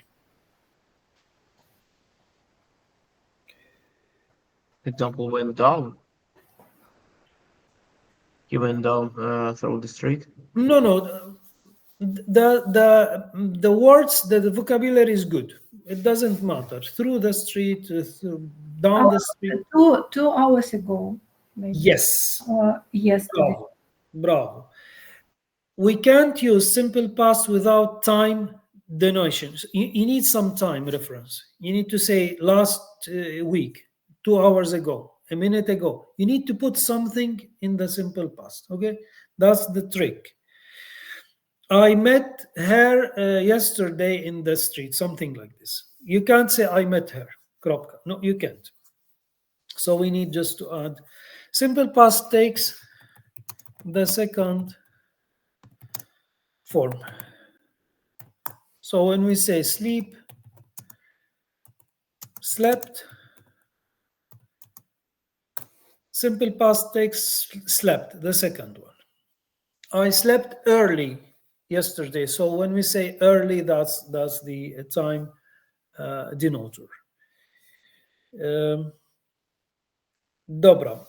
Example, went down. He went down through the street. No. The words, the vocabulary is good. It doesn't matter. Through the street, down the street. 2 hours ago. Maybe. Yes. Or yesterday. Bravo. We can't use simple past without time denotations. You need some time reference. You need to say last week, 2 hours ago, a minute ago. You need to put something in the simple past. Okay, that's the trick. I met her yesterday in the street, something like this. You can't say I met her. Kropka. No, you can't. So we need just to add simple past takes the second form. So when we say sleep, slept, simple past takes slept, the second one. I slept early yesterday. So when we say early, that's the time denoter. Dobra.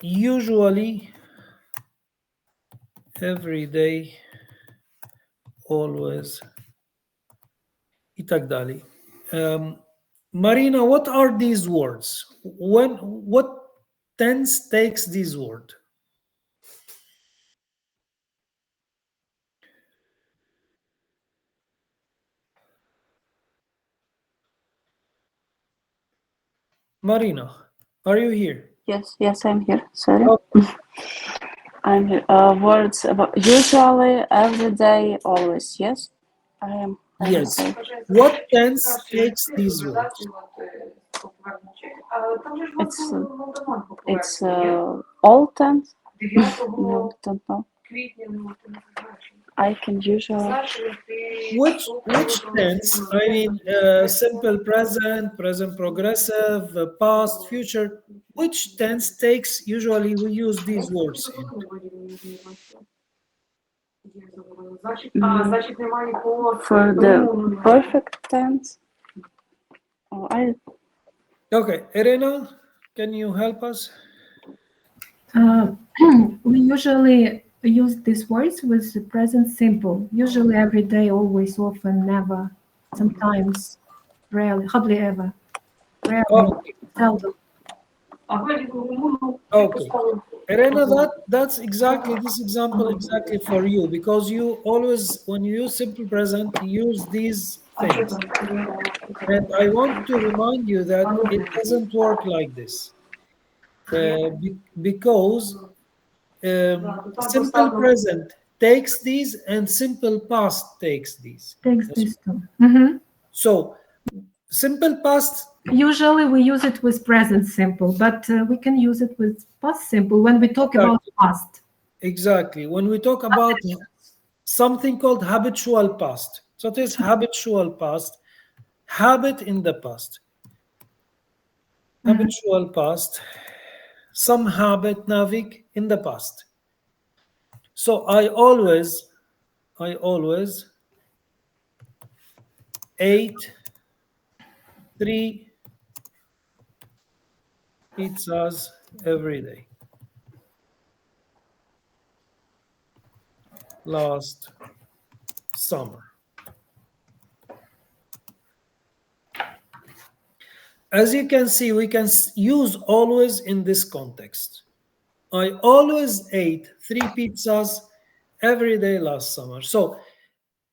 Usually, every day, always, i tak dalej. Marina, what are these words? What tense takes this word? Marina, are you here? Yes, I'm here. Sorry. Oh. I'm here. Words about usually, every day, always. Yes, I am. Yes. What tense takes these words? It's all tense. No, don't know. I can usually. Which tense? I mean, simple present, present progressive, past, future. Which tense takes usually we use these words in? For the perfect tense. Okay, Irena, can you help us? We usually use these words with the present simple. Usually, every day, always, often, never, sometimes, rarely, hardly ever, rarely, seldom. Okay, Irena, that's exactly this example exactly for you, because you always, when you use simple present, you use these things. And I want to remind you that it doesn't work like this, because simple present takes these and simple past takes these. Takes this too. Mm-hmm. So simple past. Usually we use it with present simple, but we can use it with past simple when we talk about past. Exactly. When we talk about something called habitual past. So it is habitual past, habit in the past. Habitual past, some habit, navig in the past. So I always ate 3 pizzas every day last summer. As you can see, we can use always in this context. I always ate 3 pizzas every day last summer. So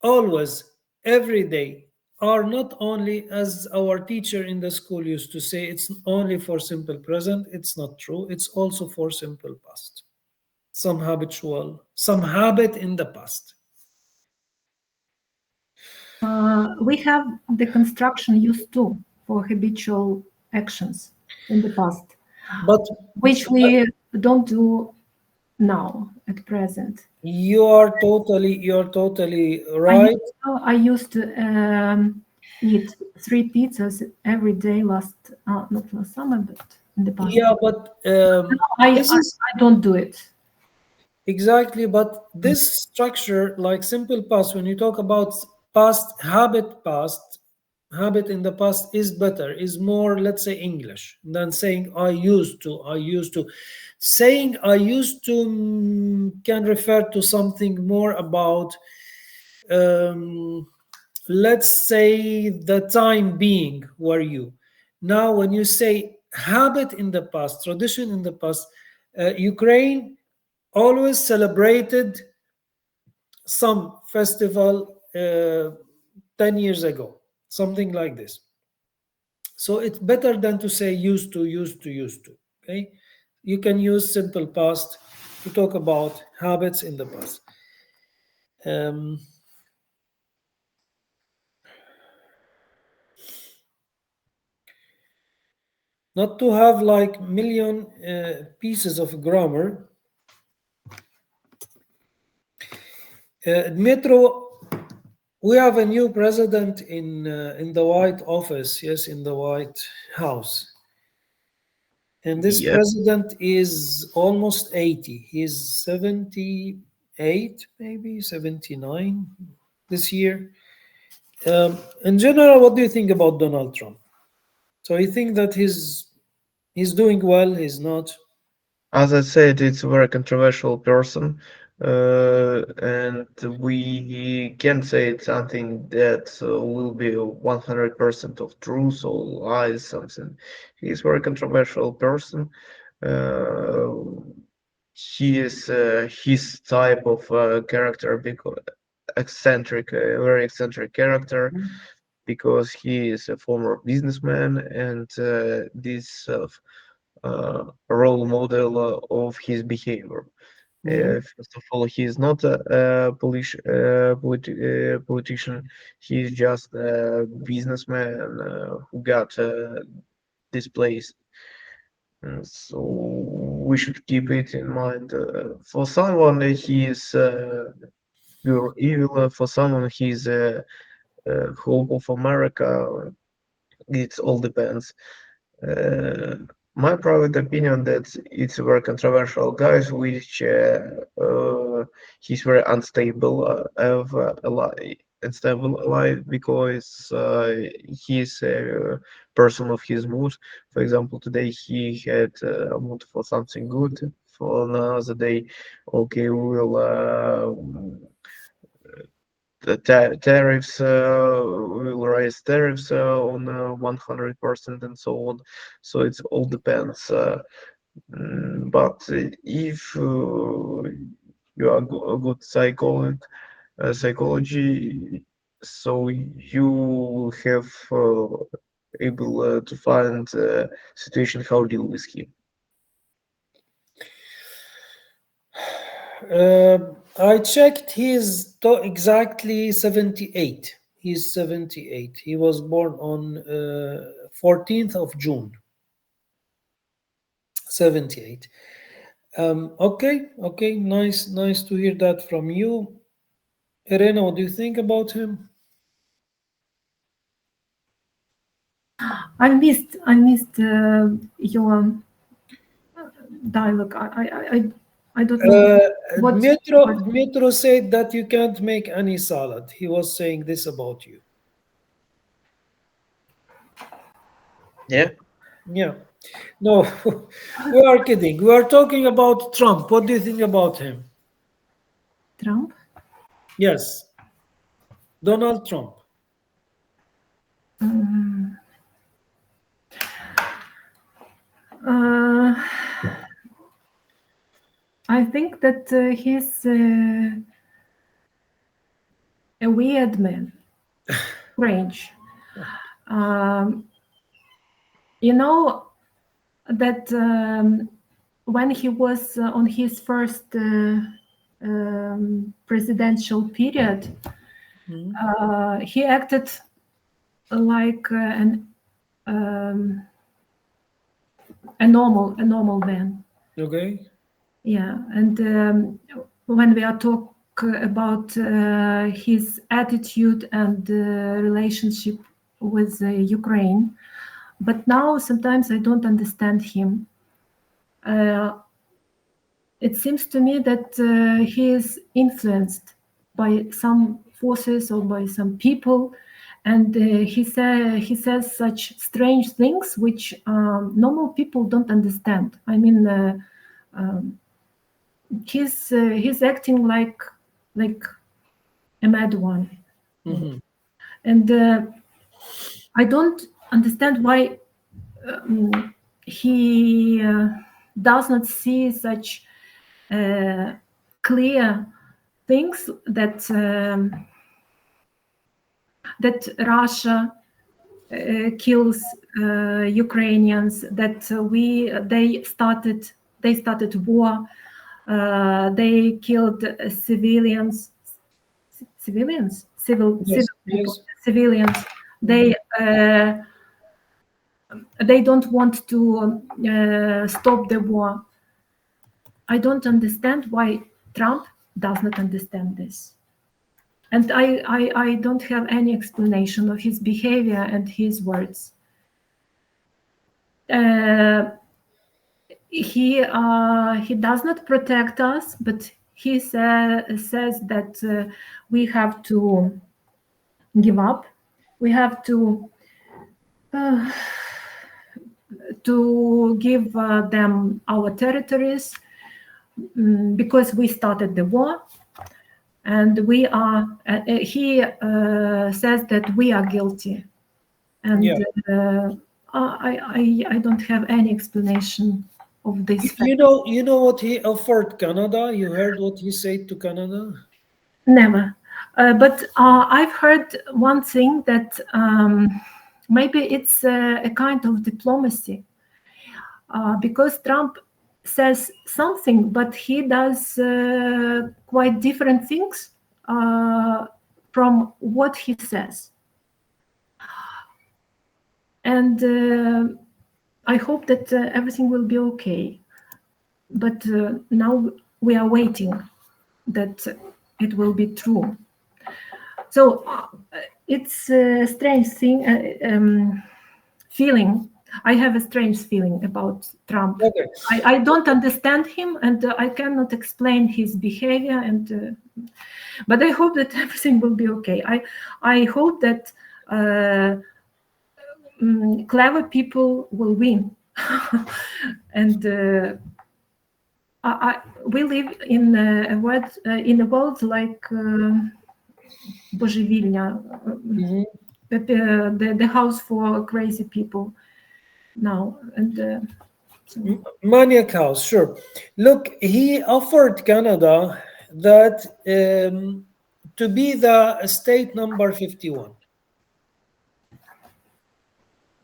always, every day are not only, as our teacher in the school used to say, it's only for simple present. It's not true. It's also for simple past. Some habitual, some habit in the past. We have the construction used to for habitual actions in the past, but which we don't do now at present. You are totally right. I used to eat 3 pizzas every day not last summer, but in the past. Yeah, but I don't do it. exactly. But this structure, like simple past, when you talk about past, habit in the past is better, is more, let's say, English than saying I used to. Saying I used to can refer to something more about, let's say, the time being were you. Now, when you say habit in the past, tradition in the past, Ukraine always celebrated some festival 10 years ago, something like this. So it's better than to say used to. Okay, you can use simple past to talk about habits in the past. Not to have like million pieces of grammar. Dmitro, we have a new president in the White Office, yes, in the White House. And this president is almost 80. He's 78, maybe 79 this year. In general, what do you think about Donald Trump? So you think that he's doing well, he's not? As I said, it's a very controversial person, and we can't say it's something that will be 100% of truth or lies, something. He's a very controversial person. He is his type of character, because very eccentric character, because he is a former businessman, and this role model of his behavior. First of all, he is not a politician. He is just a businessman who got this place. So we should keep it in mind. For someone, he is pure evil. For someone, he is hope of America. It all depends. My private opinion that it's a very controversial guy, which he's very unstable alive, because he's a person of his mood. For example, today he had a mood for something good. For another day, okay, we will the tariffs, will raise tariffs on 100% and so on. So it all depends. But if you are a good psychology, so you have able to find a situation how deal with him. I checked, he's exactly 78. He's 78. He was born on 14th of June. 78. Okay, nice to hear that from you. Irena, what do you think about him? I missed your dialogue. I don't know. Dmitro said that you can't make any salad. He was saying this about you. Yeah. No, we are kidding. We are talking about Trump. What do you think about him? Trump? Yes. Donald Trump. I think that he's a weird man. Strange. You know that when he was on his first presidential period, he acted like a normal man. Okay. Yeah, and when we are talk about his attitude and relationship with Ukraine, but now sometimes I don't understand him. It seems to me that he is influenced by some forces or by some people, and he says such strange things which normal people don't understand. I mean, he's acting like a mad one, and I don't understand why he does not see such clear things that that Russia kills Ukrainians, that they started war, they killed civilians, civil people, civilians. They don't want to stop the war. I don't understand why Trump does not understand this. And I don't have any explanation of his behavior and his words. He does not protect us, but he says that we have to give up. We have to give them our territories because we started the war, and we are. He says that we are guilty, and I don't have any explanation of this. You know what he offered Canada? You heard what he said to Canada? Never, but I've heard one thing that maybe it's a kind of diplomacy, because Trump says something, but he does quite different things from what he says. And I hope that everything will be okay. But now we are waiting that it will be true. So it's a strange thing, feeling. I have a strange feeling about Trump. Okay. I don't understand him, and I cannot explain his behavior. And but I hope that everything will be okay. I hope that clever people will win, and we live in a world like божевільня, the house for crazy people now, and Maniac House, sure. Look, he offered Canada that to be the state number 51.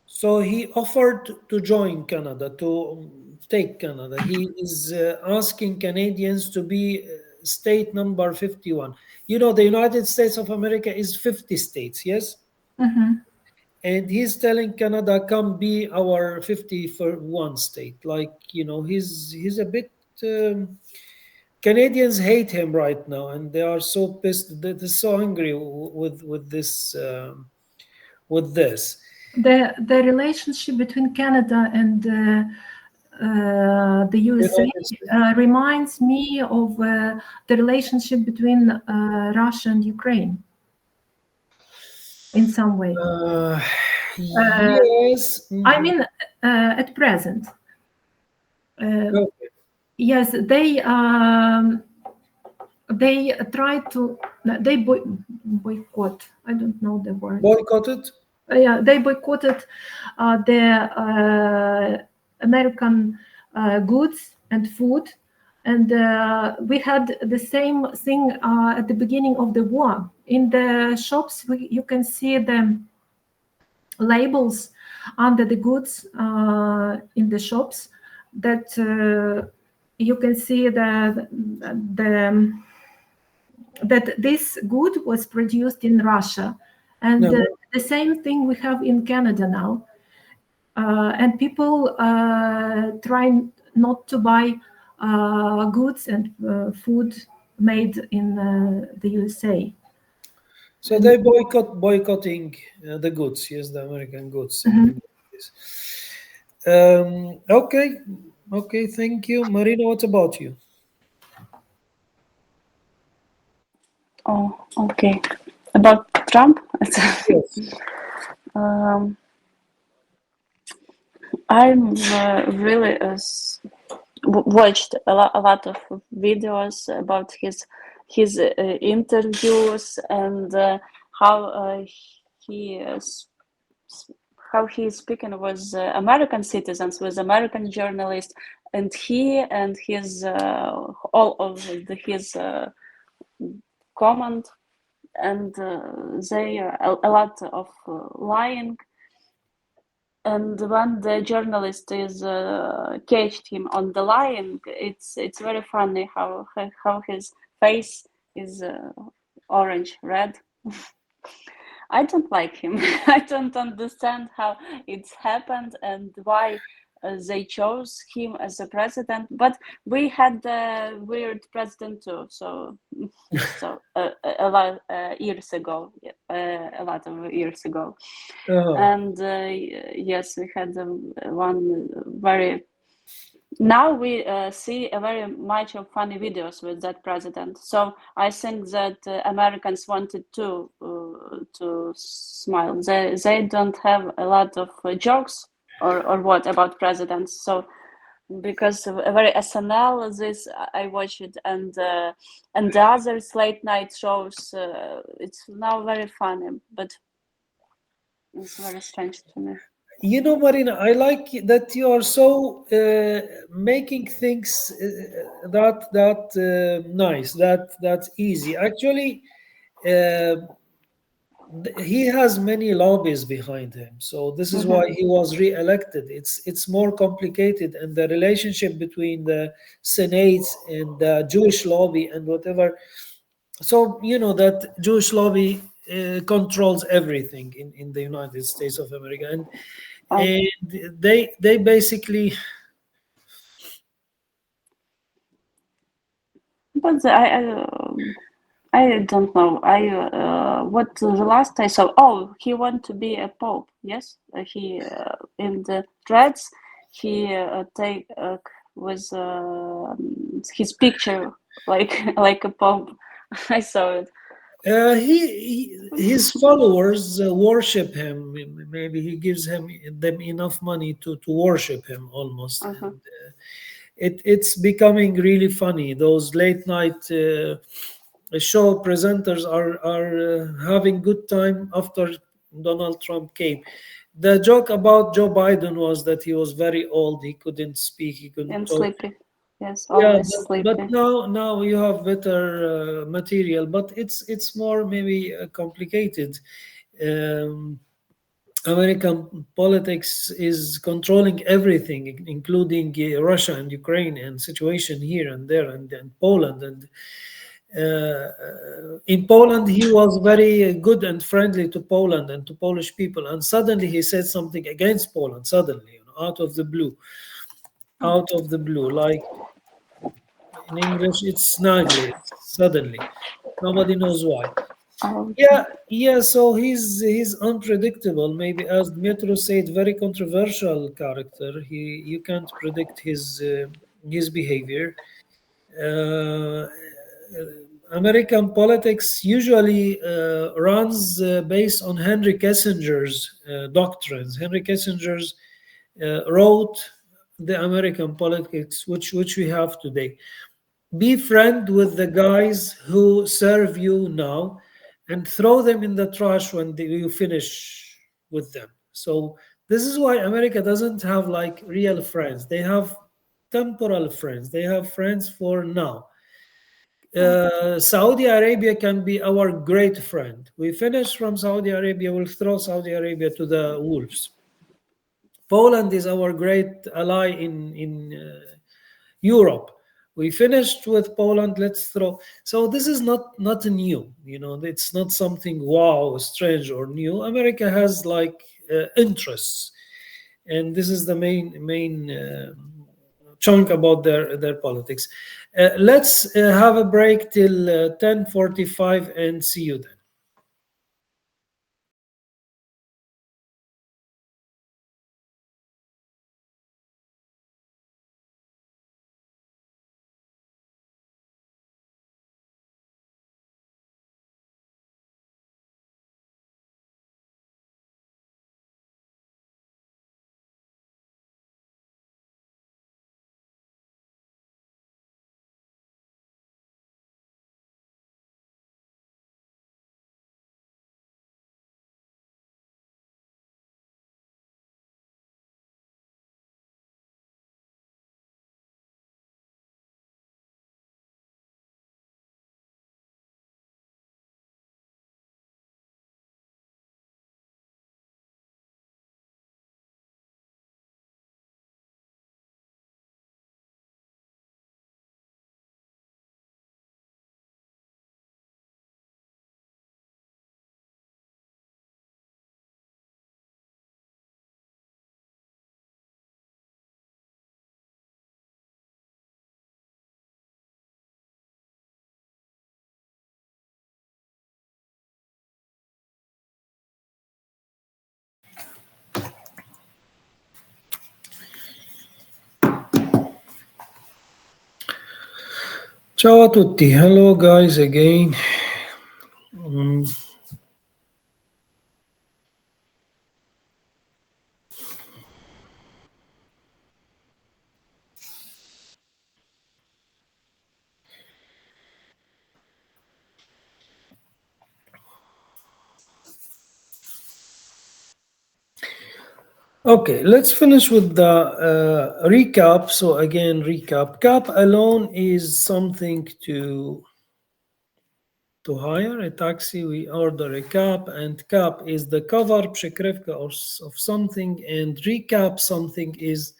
So he offered to join Canada, to take Canada. He is asking Canadians to be state number 51. You know, the United States of America is 50 states, yes? And he's telling Canada, come be our 51 state. Like, you know, he's a bit... Canadians hate him right now, and they are so pissed, they're so angry with this. The relationship between Canada and the USA reminds me of the relationship between Russia and Ukraine in some way. Yes. I mean, at present. Okay. Yes, they try to, they boycott, I don't know the word. Boycotted? Yeah, they boycotted the American goods and food, and we had the same thing at the beginning of the war. In the shops, you can see the labels under the goods in the shops that you can see that this good was produced in Russia. And the same thing we have in Canada now. And people try not to buy goods and food made in the USA. So they boycotting the goods, yes, the American goods. Okay, thank you. Marina, what about you? Oh, okay. About Trump? Yes. I'm really watched a lot of videos about his interviews and how he's speaking with American citizens, with American journalists, and he and his all of his comment, and they a lot of lying. And when the journalist is catched him on the lying, it's very funny how his face is orange, red. I don't like him. I don't understand how it's happened and why they chose him as a president. But we had a weird president too. So a lot years ago, a lot of years ago. And yes, we had one very. Now we see a very much of funny videos with that president. So I think that Americans wanted to smile. They don't have a lot of jokes or what about presidents. So because of a very SNL, this I watched it, and the others late night shows. It's now very funny, but it's very strange to me. You know, Marina, I like that you are so making things that nice, that's easy. Actually, he has many lobbies behind him, so this is why he was re-elected. It's more complicated, and the relationship between the Senate and the Jewish lobby and whatever. So you know that Jewish lobby controls everything in the United States of America, and they basically. But I don't know. What the last I saw? Oh, he want to be a pope. Yes, he in the threads he take with his picture like a pope. I saw it. His followers worship him. Maybe he gives them enough money to worship him almost. And, it's becoming really funny. Those late night show presenters are having good time after Donald Trump came. The joke about Joe Biden was that he was very old. He couldn't speak. He couldn't and talk. sleepy. Yes, always sleepy. But now you have better material. But it's more maybe complicated. American politics is controlling everything, including Russia and Ukraine and situation here and there and Poland. And in Poland, he was very good and friendly to Poland and to Polish people. And suddenly he said something against Poland, suddenly, out of the blue. Like in English, it's snidely, suddenly. Nobody knows why. Yeah. So he's unpredictable. Maybe, as Dmitry said, very controversial character. You can't predict his behavior. American politics usually runs based on Henry Kissinger's doctrines. Henry Kissinger wrote the American politics, which we have today. Be friend with the guys who serve you now, and throw them in the trash when you finish with them. So this is why America doesn't have like real friends. They have temporal friends. They have friends for now. Saudi Arabia can be our great friend. We finish from Saudi Arabia, we'll throw Saudi Arabia to the wolves. Poland is our great ally in Europe. We finished with Poland, let's throw. So this is not new, it's not something wow, strange or new. America has like interests, and this is the main chunk about their politics. Let's have a break till 10:45 and see you then. Ciao a tutti. Hello guys again. Okay, let's finish with the recap. So again, recap. Cap alone is something to hire a taxi. We order a cab, and cap is the cover, przykrywka of something, and recap something is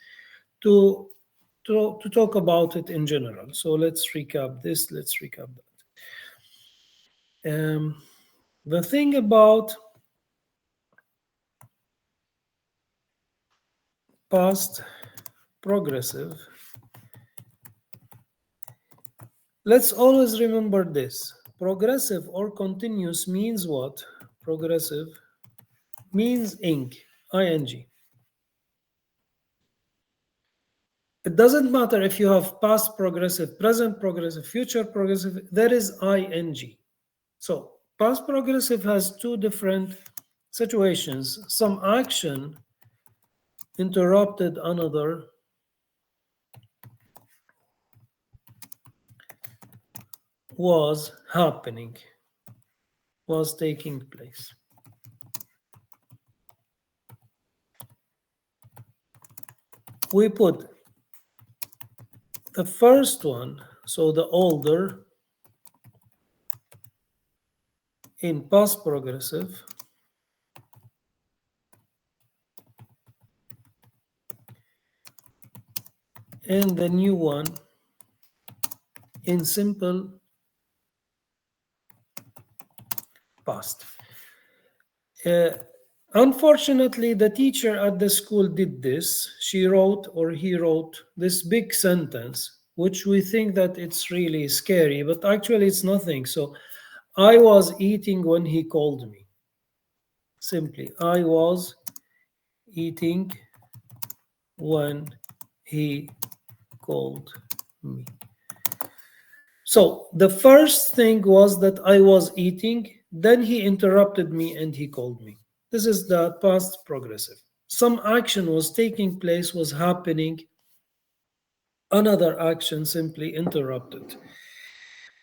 to talk about it in general. So let's recap this. Let's recap that. The thing about past progressive, let's always remember this. Progressive or continuous means what? Progressive means ing. It doesn't matter if you have past progressive, present progressive, future progressive, there is ing. So past progressive has two different situations. Some action interrupted another was happening, was taking place. We put the first one, so the older, in past progressive, and the new one in simple past. Unfortunately, the teacher at the school did this. She wrote, or he wrote, this big sentence, which we think that it's really scary, but actually it's nothing. So I was eating when he called me. Simply, I was eating when he called me. So the first thing was that I was eating, then he interrupted me and he called me. This is the past progressive. Some action was taking place, was happening. Another action simply interrupted.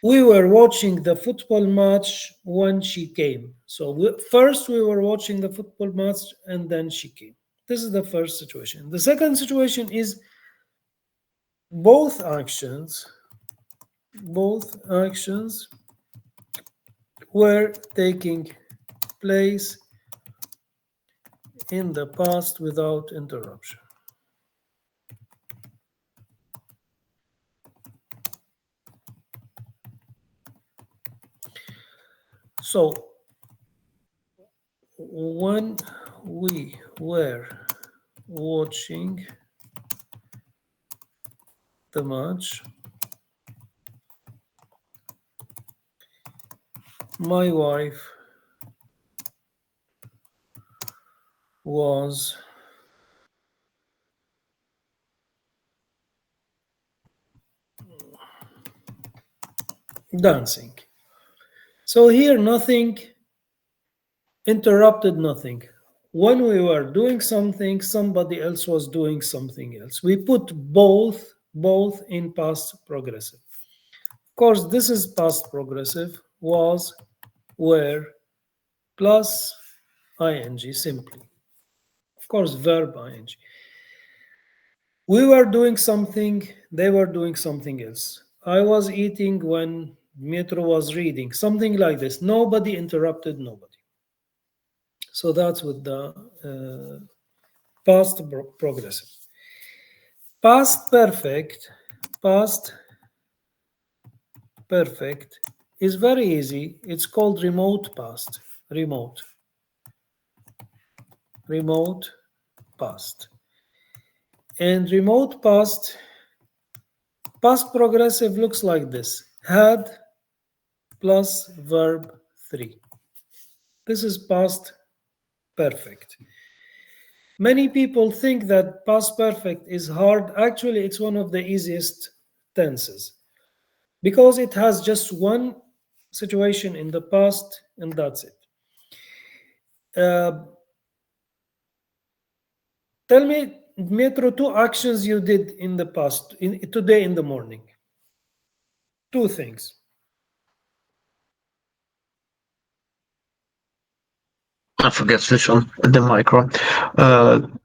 We were watching the football match when she came. So first we were watching the football match and then she came. This is the first situation. The second situation is both actions were taking place in the past without interruption. So when we were watching too much. My wife was dancing. So here nothing interrupted nothing. When we were doing something, somebody else was doing something else. We put both in past progressive. Of course, this is past progressive, was, were, plus ing simply. Of course, verb ing. We were doing something, they were doing something else. I was eating when Metro was reading, something like this. Nobody interrupted nobody. So that's with the past progressive. Past perfect is very easy. It's called remote past. Remote past. And remote past progressive looks like this. Had plus verb 3. This is past perfect. Many people think that past perfect is hard. Actually, it's one of the easiest tenses because it has just one situation in the past and that's it. Tell me, Metro, 2 actions you did in the past, today in the morning. 2 things. I forget switch on the micro.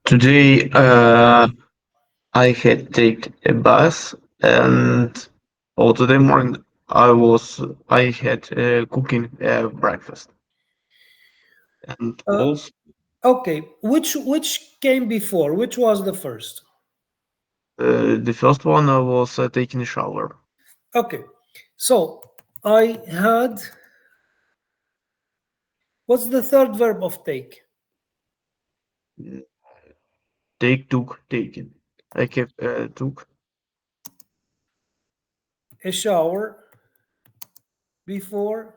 Today I had take a bus, and all today morning I had cooking breakfast, and also Okay, which came before? Which was the first? the first one I was taking a shower. Okay, so I had. What's the third verb of take? Take, took, taken. I have took A shower before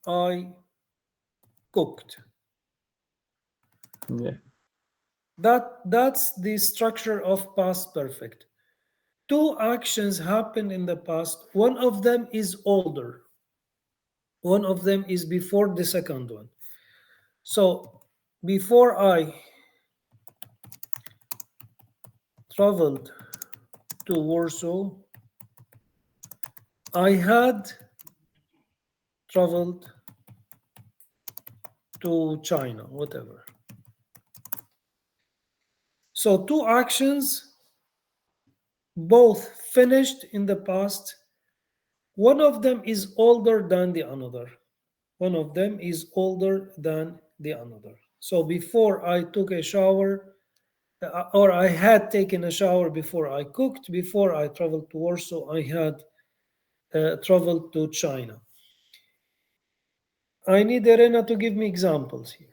I cooked. yeah. That's the structure of past perfect. 2 actions happened in the past. One of them is older. One of them is before the second one. So before I traveled to Warsaw, I had traveled to China, whatever. So 2 actions, both finished in the past. One of them is older than the another. One of them is older than the another. So before I took a shower, or I had taken a shower before I cooked, before I traveled to Warsaw, I had traveled to China. I need Irena to give me examples here.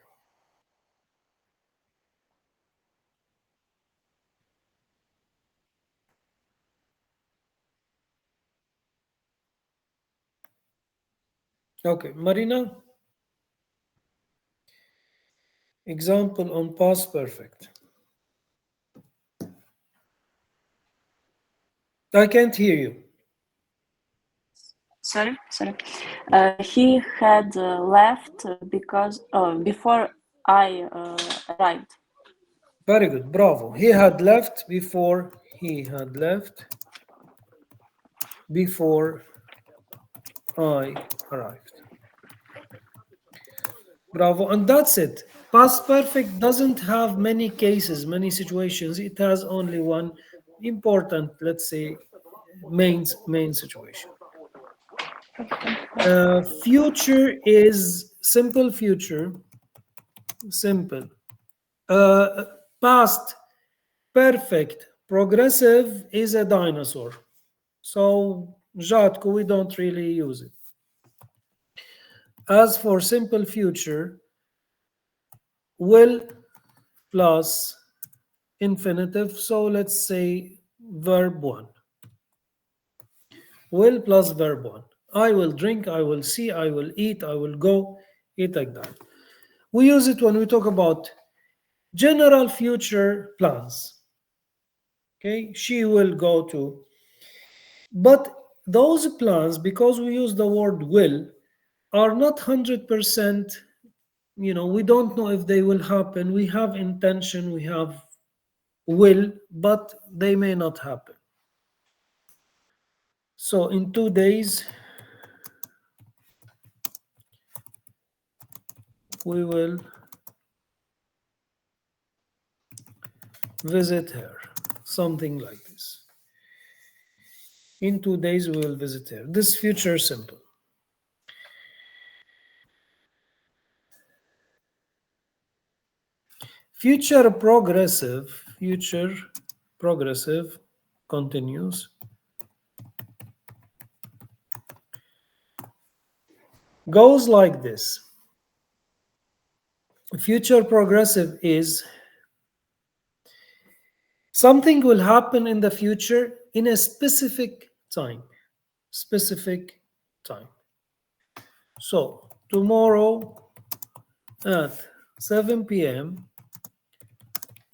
Okay, Marina. Example on past perfect. I can't hear you. Sorry. He had left because before I arrived. Very good, bravo. He had left before I arrived. Bravo, and that's it. Past perfect doesn't have many cases, many situations. It has only one important, let's say, main situation. Future is simple future. Simple. Past perfect. Progressive is a dinosaur. So, rzadko, we don't really use it. As for simple future, will plus infinitive. So let's say verb 1. Will plus verb 1. I will drink, I will see, I will eat, I will go, i tak dalej. We use it when we talk about general future plans. Okay, she will go to. But those plans, because we use the word will, are not 100%, we don't know if they will happen. We have intention, we have will, but they may not happen. So in 2 days, we will visit her, something like this. In 2 days, we will visit her. This future simple. Future progressive continues. Goes like this. Future progressive is something will happen in the future in a specific time. So tomorrow at 7 p.m.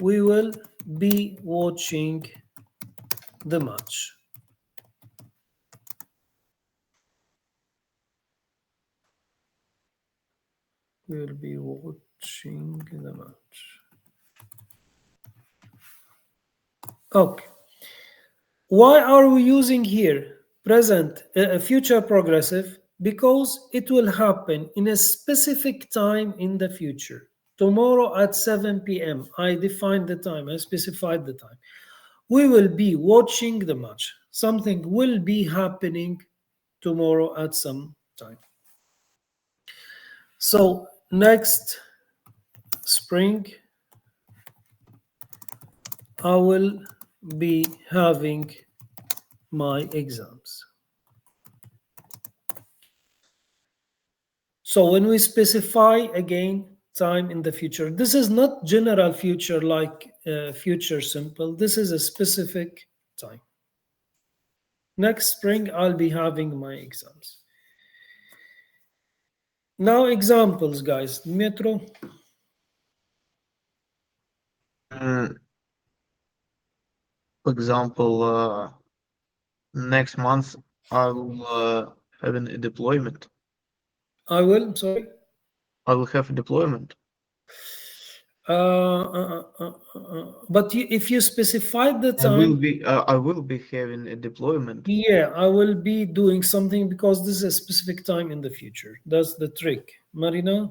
we will be watching the match. We will be watching the match. Okay. Why are we using here present, future progressive? Because it will happen in a specific time in the future. Tomorrow at 7 p.m. I defined the time, I specified the time. We will be watching the match. Something will be happening tomorrow at some time. So next spring, I will be having my exams. So when we specify again time in the future, this is not general future like future simple. This is a specific time. Next spring, I'll be having my exams. Now examples, guys. Metro. For example, next month I will have a deployment. I will, sorry. I will have a deployment. But if you specified the time, I will be having a deployment. Yeah, I will be doing something because this is a specific time in the future. That's the trick. Marina?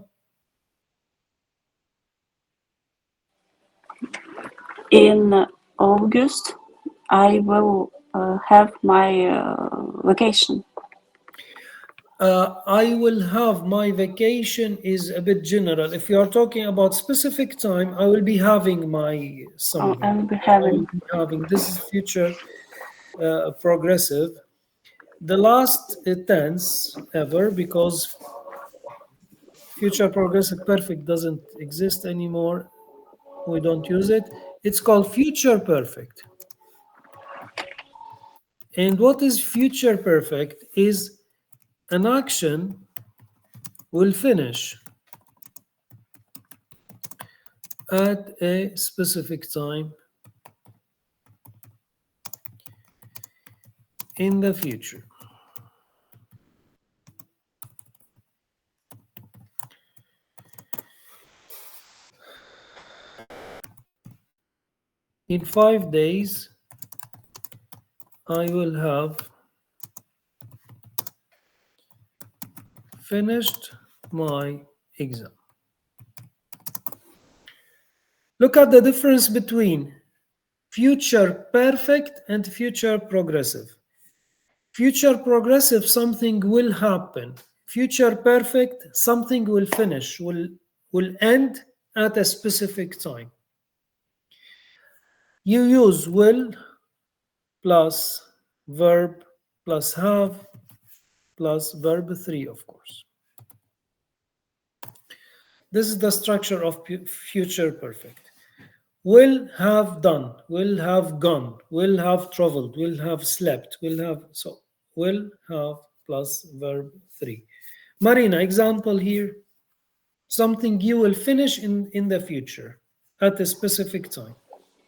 In August, I will have my vacation. I will have my vacation is a bit general. If you are talking about specific time, I will be having my something. I will be having. This is future progressive. The last tense ever, because future progressive perfect doesn't exist anymore. We don't use it. It's called future perfect. And what is future perfect is an action will finish at a specific time in the future. In 5 days, I will have finished my exam. Look at the difference between future perfect and future progressive. Future progressive, something will happen. Future perfect, something will finish, will end at a specific time. You use will plus verb plus have plus verb 3, of course. This is the structure of future perfect. will have done, will have gone, will have traveled, will have slept, will have, so will have plus verb 3. Marina, example here, something you will finish in the future at a specific time.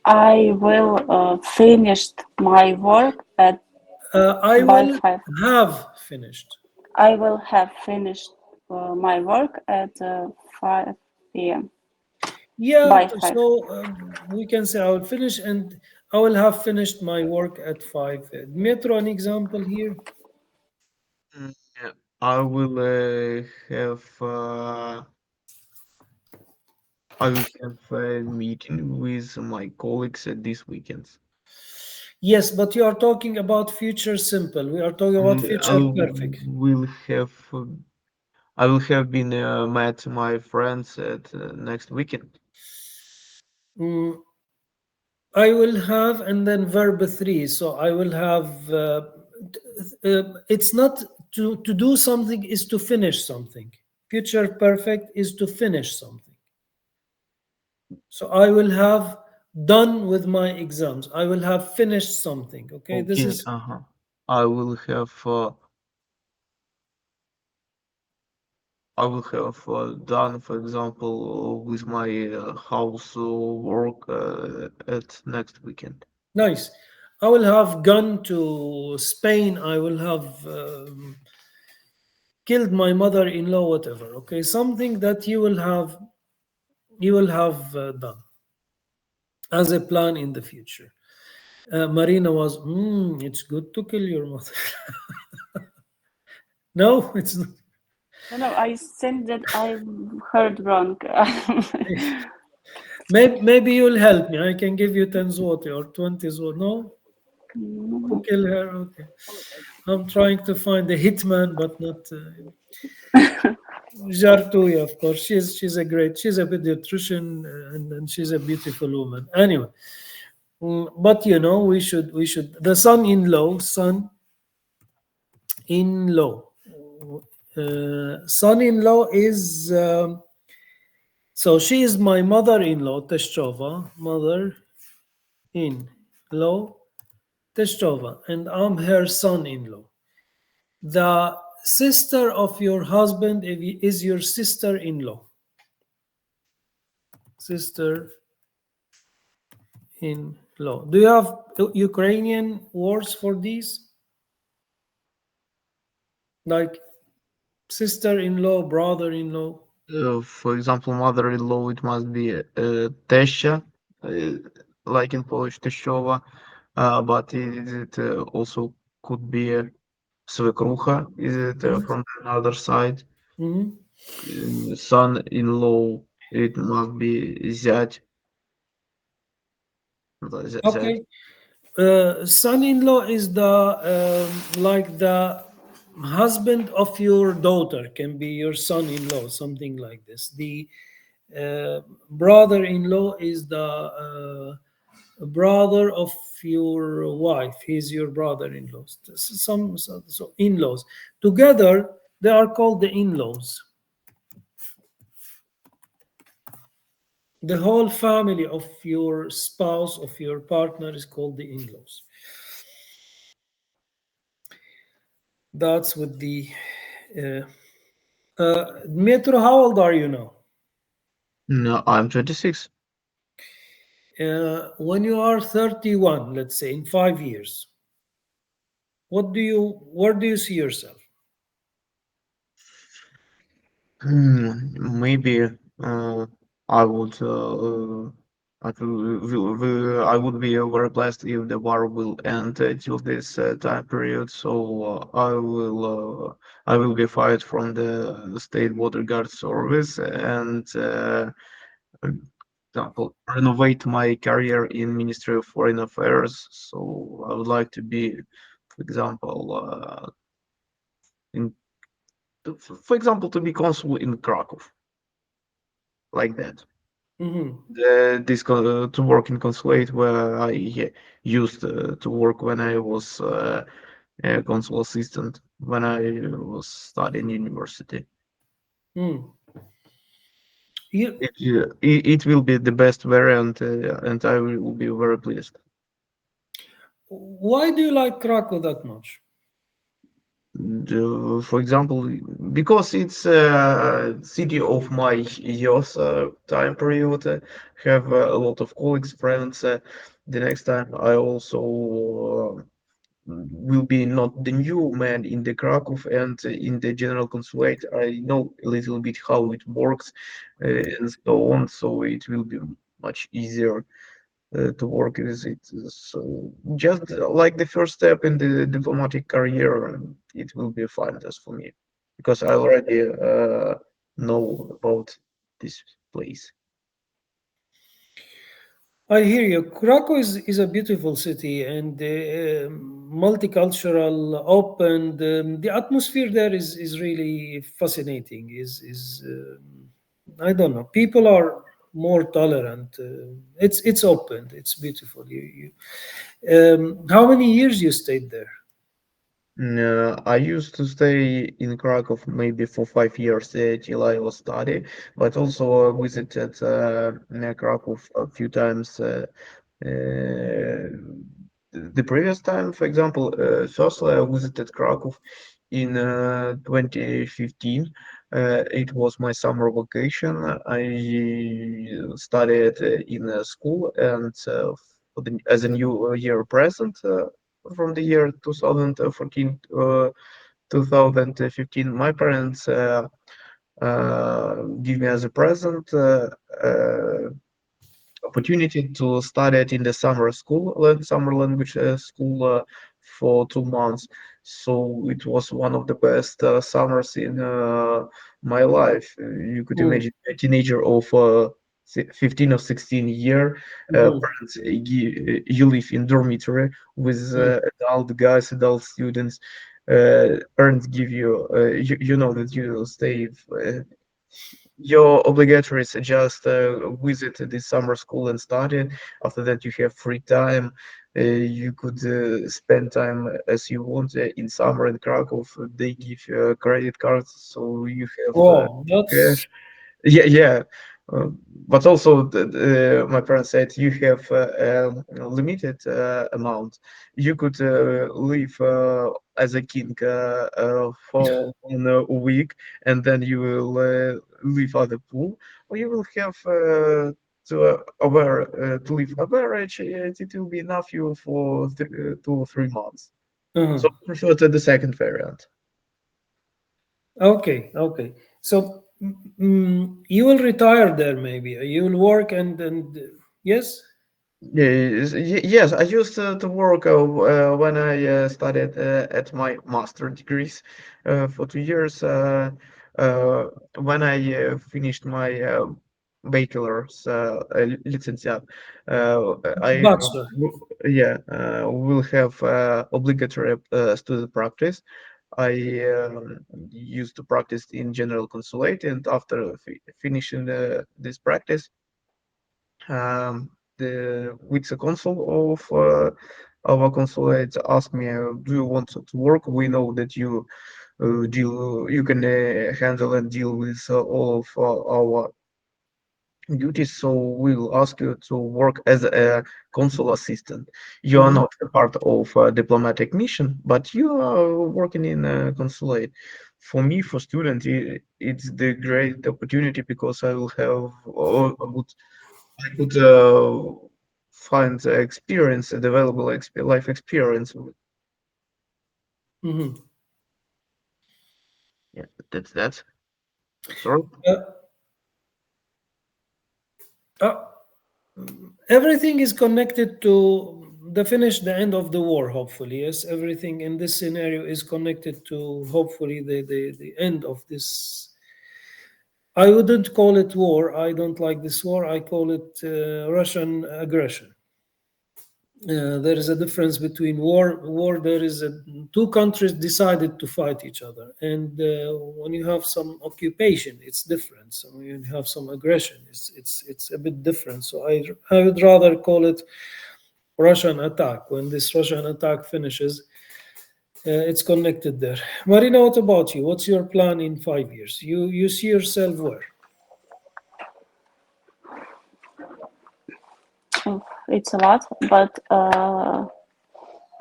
I will finish my work at I by will 5. have finished. I will have finished my work at 5 p.m. Yeah, By 5. so we can say I will finish and I will have finished my work at 5. Metro, an example here. Yeah, I will have a meeting with my colleagues this weekend. Yes, but you are talking about future simple. We are talking about future perfect. I will have been met my friends at next weekend. I will have and then verb 3. So I will have, it's not to do something, is to finish something. Future perfect is to finish something. So I will have done with my exams. I will have finished something. Okay, this is I will have done, for example, with my house work at next weekend. nice. I will have gone to Spain. I will have killed my mother-in-law, whatever. Okay, something that you will have done as a plan in the future. Marina was, it's good to kill your mother. No, it's not. No, I think that I heard wrong. Maybe you'll help me. I can give you 10 zloty or 20 zloty. No? To kill her? Okay. I'm trying to find a hitman, but not... Żartuję, of course. She's a pediatrician and she's a beautiful woman. Anyway, but we should the son-in-law, son-in-law is so she is my mother-in-law, teściowa, mother-in-law, teściowa, and I'm her son-in-law. The sister of your husband is your sister-in-law. Sister-in-law. Do you have Ukrainian words for these? Like sister-in-law, brother-in-law? For example, mother-in-law, it must be teścia, like in Polish teściowa, but it also could be свекруха, is it from the other side? Son-in-law, it must be zять. Okay. Son-in-law is the like the husband of your daughter, can be your son-in-law, something like this. The brother-in-law is the brother of your wife. He's your brother-in-law. So in-laws together, they are called the in-laws. The whole family of your spouse, of your partner, is called the in-laws. That's with the Metro. How old are you now? No, I'm 26. When you are 31, let's say in 5 years, where do you see yourself? Maybe I would I would be very blessed if the war will end till this time period. So I will be fired from the state border guard service and example renovate my career in Ministry of Foreign Affairs. So I would like to be, for example, to be consul in Krakow, like that. To work in consulate where I used to work when I was a consul assistant when I was studying university. it will be the best variant, and I will be very pleased. Why do you like Krakow that much? For example, because it's a city of my youth time period, have a lot of colleagues, friends. The next time I also will be not the new man in the Krakow and in the general consulate. I know a little bit how it works and so on, so it will be much easier to work with it. So just like the first step in the diplomatic career, it will be fine just for me because I already know about this place. I hear you. Krakow is a beautiful city and multicultural, open. The atmosphere there is really fascinating. I don't know. People are more tolerant. It's open. It's beautiful. How many years you stayed there? I used to stay in Krakow maybe for 5 years till I was study, but also visited Krakow a few times. The previous time, for example, firstly I visited Krakow in 2015. It was my summer vacation. I studied in a school and as a new year present. From the year 2014 2015, my parents give me as a present opportunity to study it in the summer language school for 2 months. So it was one of the best summers in my life. You could imagine a teenager of 15 or 16 year, parents, you live in dormitory with adult guys, adult students. Parents give you, you know that you stay. Your obligatory is just visit this summer school and study. After that, you have free time. You could spend time as you want in summer in Krakow. They give you credit cards, so you have Wow, that's cash. Yeah. But also, my parents said you have a limited amount. You could live as a king for 1 week, and then you will live at the pool, or you will have to live average. It will be enough you for 2 or 3 months. uh-huh. So I prefer to the second variant. Okay. So you will retire there, maybe. You will work and yes. Yes, I used to work when I studied at my master degrees for 2 years. When I finished my bachelor's licenciate, I Bachelor. will have obligatory student practice. I used to practice in general consulate, and after finishing this practice, um, the vice consul of our consulate asked me, "Do you want to work? We know that you can handle and deal with all of our duties, so we'll ask you to work as a consul assistant. You are not a part of a diplomatic mission, but you are working in a consulate." For me, for student, it's the great opportunity because I will have I could find the experience, a valuable life experience. Mhm. Yeah, that's that. Sorry. Uh, everything is connected to the end of the war, hopefully. Yes, everything in this scenario is connected to hopefully the end of this. I wouldn't call it war. I don't like this war. I call it Russian aggression. There is a difference between war. There is two countries decided to fight each other, and when you have some occupation, it's different. So when you have some aggression, it's a bit different. So I would rather call it Russian attack. When this Russian attack finishes, it's connected there. Marina, what about you? What's your plan in 5 years? You see yourself where? it's a lot, but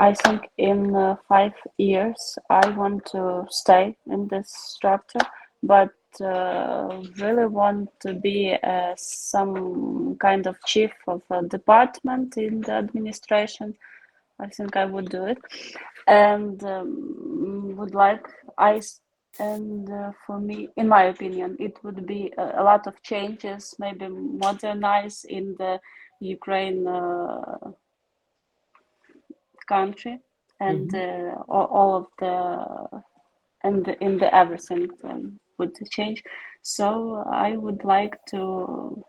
I think in 5 years I want to stay in this structure, but really want to be some kind of chief of a department in the administration. I think I would do it, and would like for me, in my opinion, it would be a lot of changes, maybe modernize in the Ukraine country, and all of the in the everything would change. So I would like to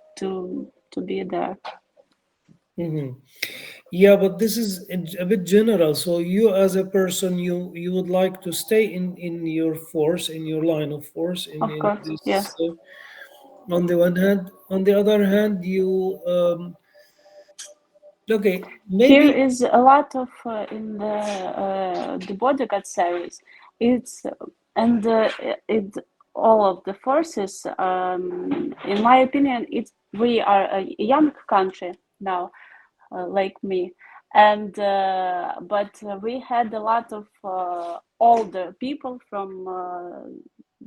be there. Yeah, but this is a bit general. So you, as a person, you would like to stay in your force, in your line of force. Of course, this, yes. On the one hand, on the other hand, you okay, maybe Here is a lot of in the bodyguard series. It's and it all of the forces. In my opinion, we are a young country now, like me, and but we had a lot of older people from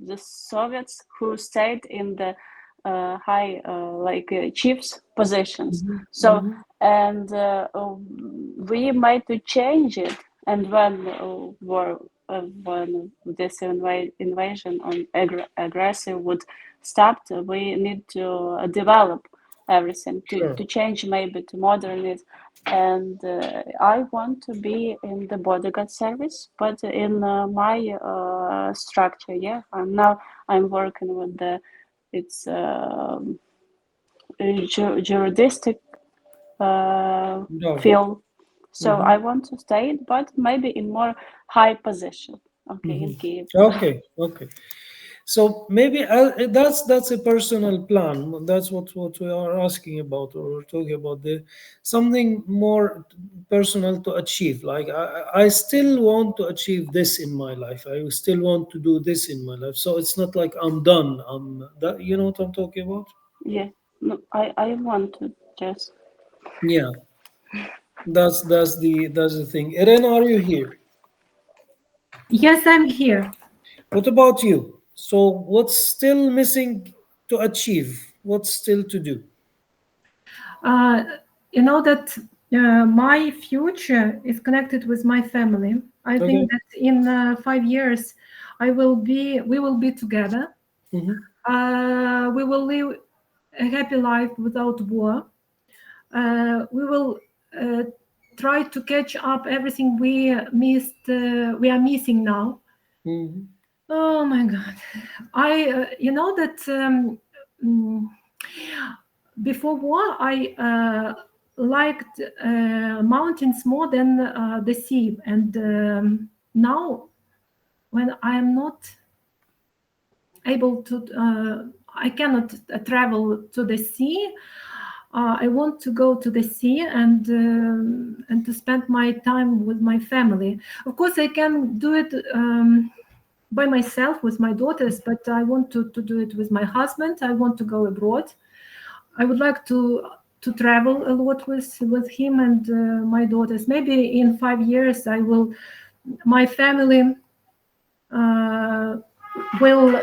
the Soviets who stayed in the high chiefs positions. So and we might to change it. And when when this invasion on aggressive would stop, we need to develop everything to change, maybe to modern it. And I want to be in the bodyguard service, but in my structure. Yeah, I'm working with the juristic field. So I want to stay it, but maybe in more high position. Okay, in Kiev. Okay. So maybe that's a personal plan. That's what we are asking about, or we're talking about something more personal to achieve. Like I still want to achieve this in my life. I still want to do this in my life. So it's not like I'm done. You know what I'm talking about? Yeah. No, I want to just. Yeah. That's the thing. Irene, are you here? Yes, I'm here. What about you? So what's still missing to achieve? What's still to do? You know that my future is connected with my family. I think that in 5 years we will be together. We will live a happy life without war. We will try to catch up everything we missed. We are missing now. Oh my God! You know that before war I liked mountains more than the sea, and now when I am not able to, I cannot travel to the sea. I want to go to the sea and to spend my time with my family. Of course, I can do it by myself with my daughters, but I want to do it with my husband. I want to go abroad. I would like to travel a lot with him and my daughters. Maybe in 5 years, my family will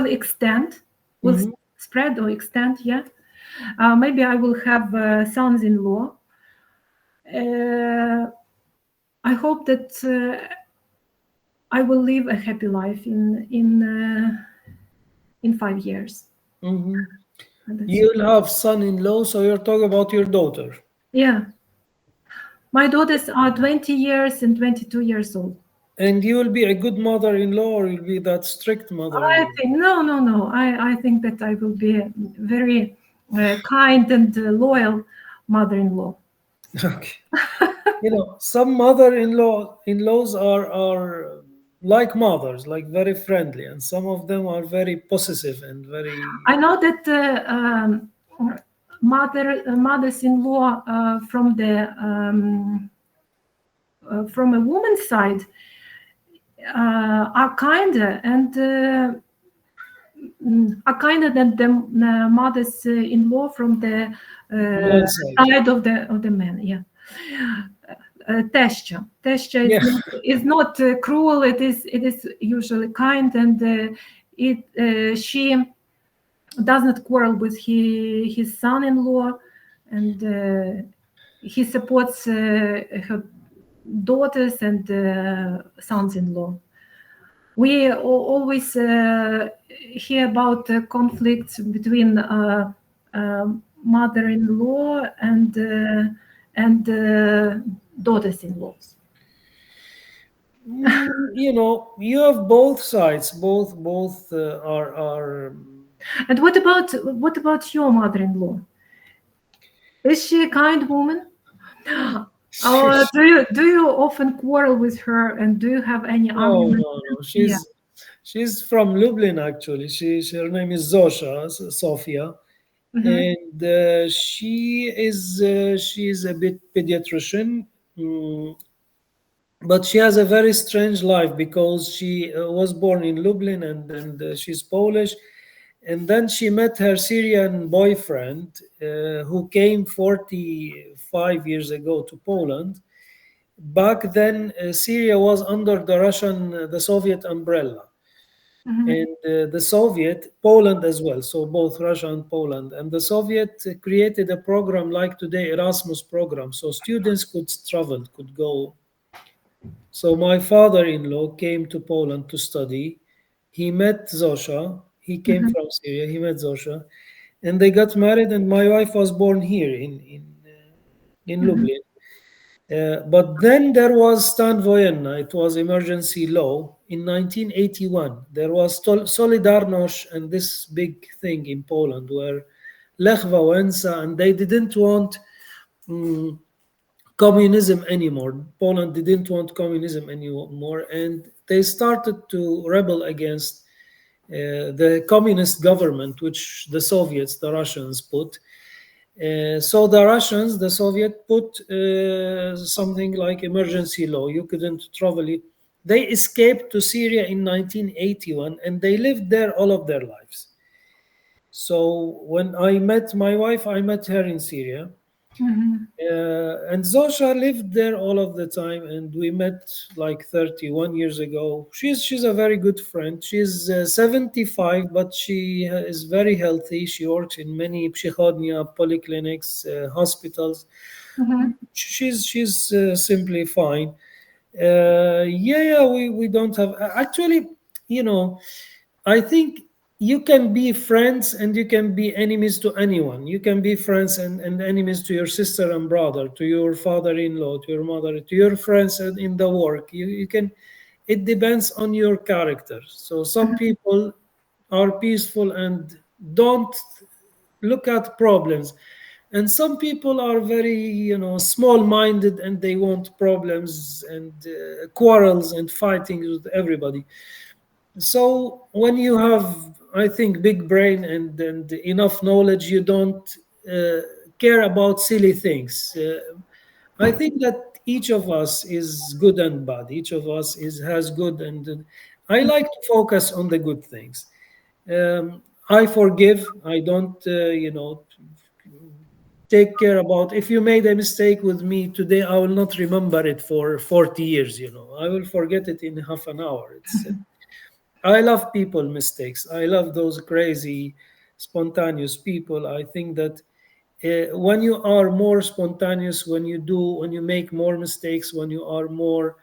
extend, will spread or extend. Yeah, maybe I will have sons-in-law. I hope that I will live a happy life in 5 years. You'll have son-in-law, so you're talking about your daughter. Yeah, my daughters are 20 years and 22 years old. And you will be a good mother-in-law, or you'll be that strict mother-in-law? I think no. I think that I will be a very kind and loyal mother-in-law. Okay. Some mother-in-laws are like mothers, like very friendly, and some of them are very possessive and very. I know that mothers-in-law from a woman's side are kinder, and are kinder than the mothers-in-law from the One side. side of the man. Yeah. Teshcha is not cruel. It is usually kind, and she does not quarrel with his son-in-law, and he supports her daughters and sons-in-law. We always hear about conflicts between mother-in-law and daughters-in-laws. You know, you have both sides. Both are. And what about your mother-in-law? Is she a kind woman? Or do you often quarrel with her, and do you have any arguments? No. She's from Lublin, actually. Her name is Sofia, and she is a bit pediatrician, but she has a very strange life because she was born in Lublin, and she's Polish. And then she met her Syrian boyfriend, who came 45 years ago to Poland. Back then, Syria was under the Soviet umbrella. And the Soviet, Poland as well, so both Russia and Poland. And the Soviet created a program like today, Erasmus program, so students could travel, could go. So my father-in-law came to Poland to study. He met Zosha. He came from Syria. He met Zosha, and they got married. And my wife was born here in Lublin. But then there was stan wojenna. It was emergency law in 1981. There was Solidarność and this big thing in Poland where Lech Wałęsa, and they didn't want communism anymore. Poland didn't want communism anymore, and they started to rebel against the communist government, which the Soviets, the Russians, put. So the Soviet put something like emergency law. You couldn't travel. They escaped to Syria in 1981, and they lived there all of their lives. So when I met my wife, I met her in Syria. And Zosha lived there all of the time, and we met like 31 years ago. She's a very good friend. She's 75, but she is very healthy. She works in many przychodnia, polyclinics, hospitals. She's simply fine. We don't have actually. I think you can be friends and you can be enemies to anyone. You can be friends and enemies to your sister and brother, to your father-in-law, to your mother, to your friends in the work. You can. It depends on your character. So some people are peaceful and don't look at problems, and some people are very, small-minded, and they want problems and quarrels and fighting with everybody. So when you have, I think, big brain and enough knowledge, you don't care about silly things. I think that each of us is good and bad. Each of us has good and I like to focus on the good things. I forgive. I don't, take care about if you made a mistake with me today. I will not remember it for 40 years. I will forget it in half an hour. I love people mistakes. I love those crazy, spontaneous people. I think that when you are more spontaneous, when you make more mistakes, when you are more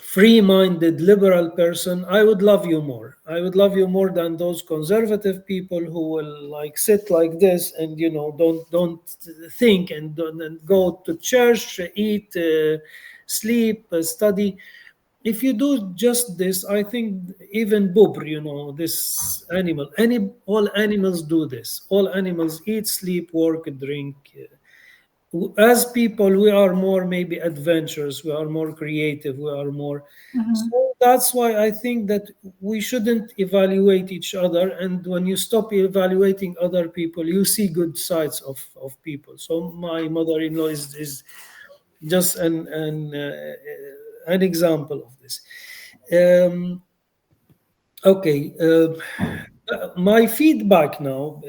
free-minded, liberal person, I would love you more. I would love you more than those conservative people who will sit like this and don't think and don't go to church, eat, sleep, study. If you do just this, I think even bubr, this animal, all animals do this. All animals eat, sleep, work, drink. As people, we are more maybe adventurous, we are more creative, we are more. So that's why I think that we shouldn't evaluate each other. And when you stop evaluating other people, you see good sides of people. So my mother-in-law is just an example of this. Okay. My feedback now,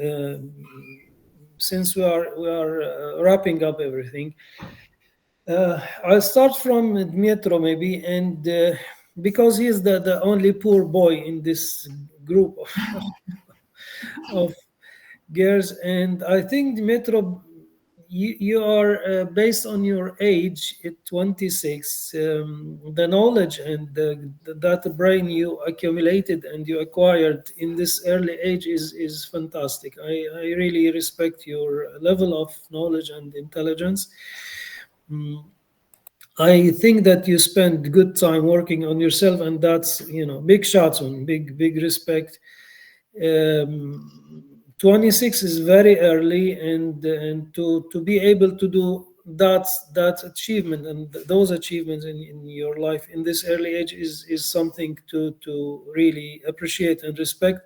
since we are wrapping up everything, I'll start from Dmytro maybe, and because he's the only poor boy in this group of girls, and I think Dmytro, you are based on your age at 26, the knowledge and that brain you accumulated and you acquired in this early age is fantastic. I really respect your level of knowledge and intelligence. I think that you spend good time working on yourself, and that's, big shots on, big respect. 26 is very early, and to be able to do that achievement and those achievements in your life in this early age is something to really appreciate and respect.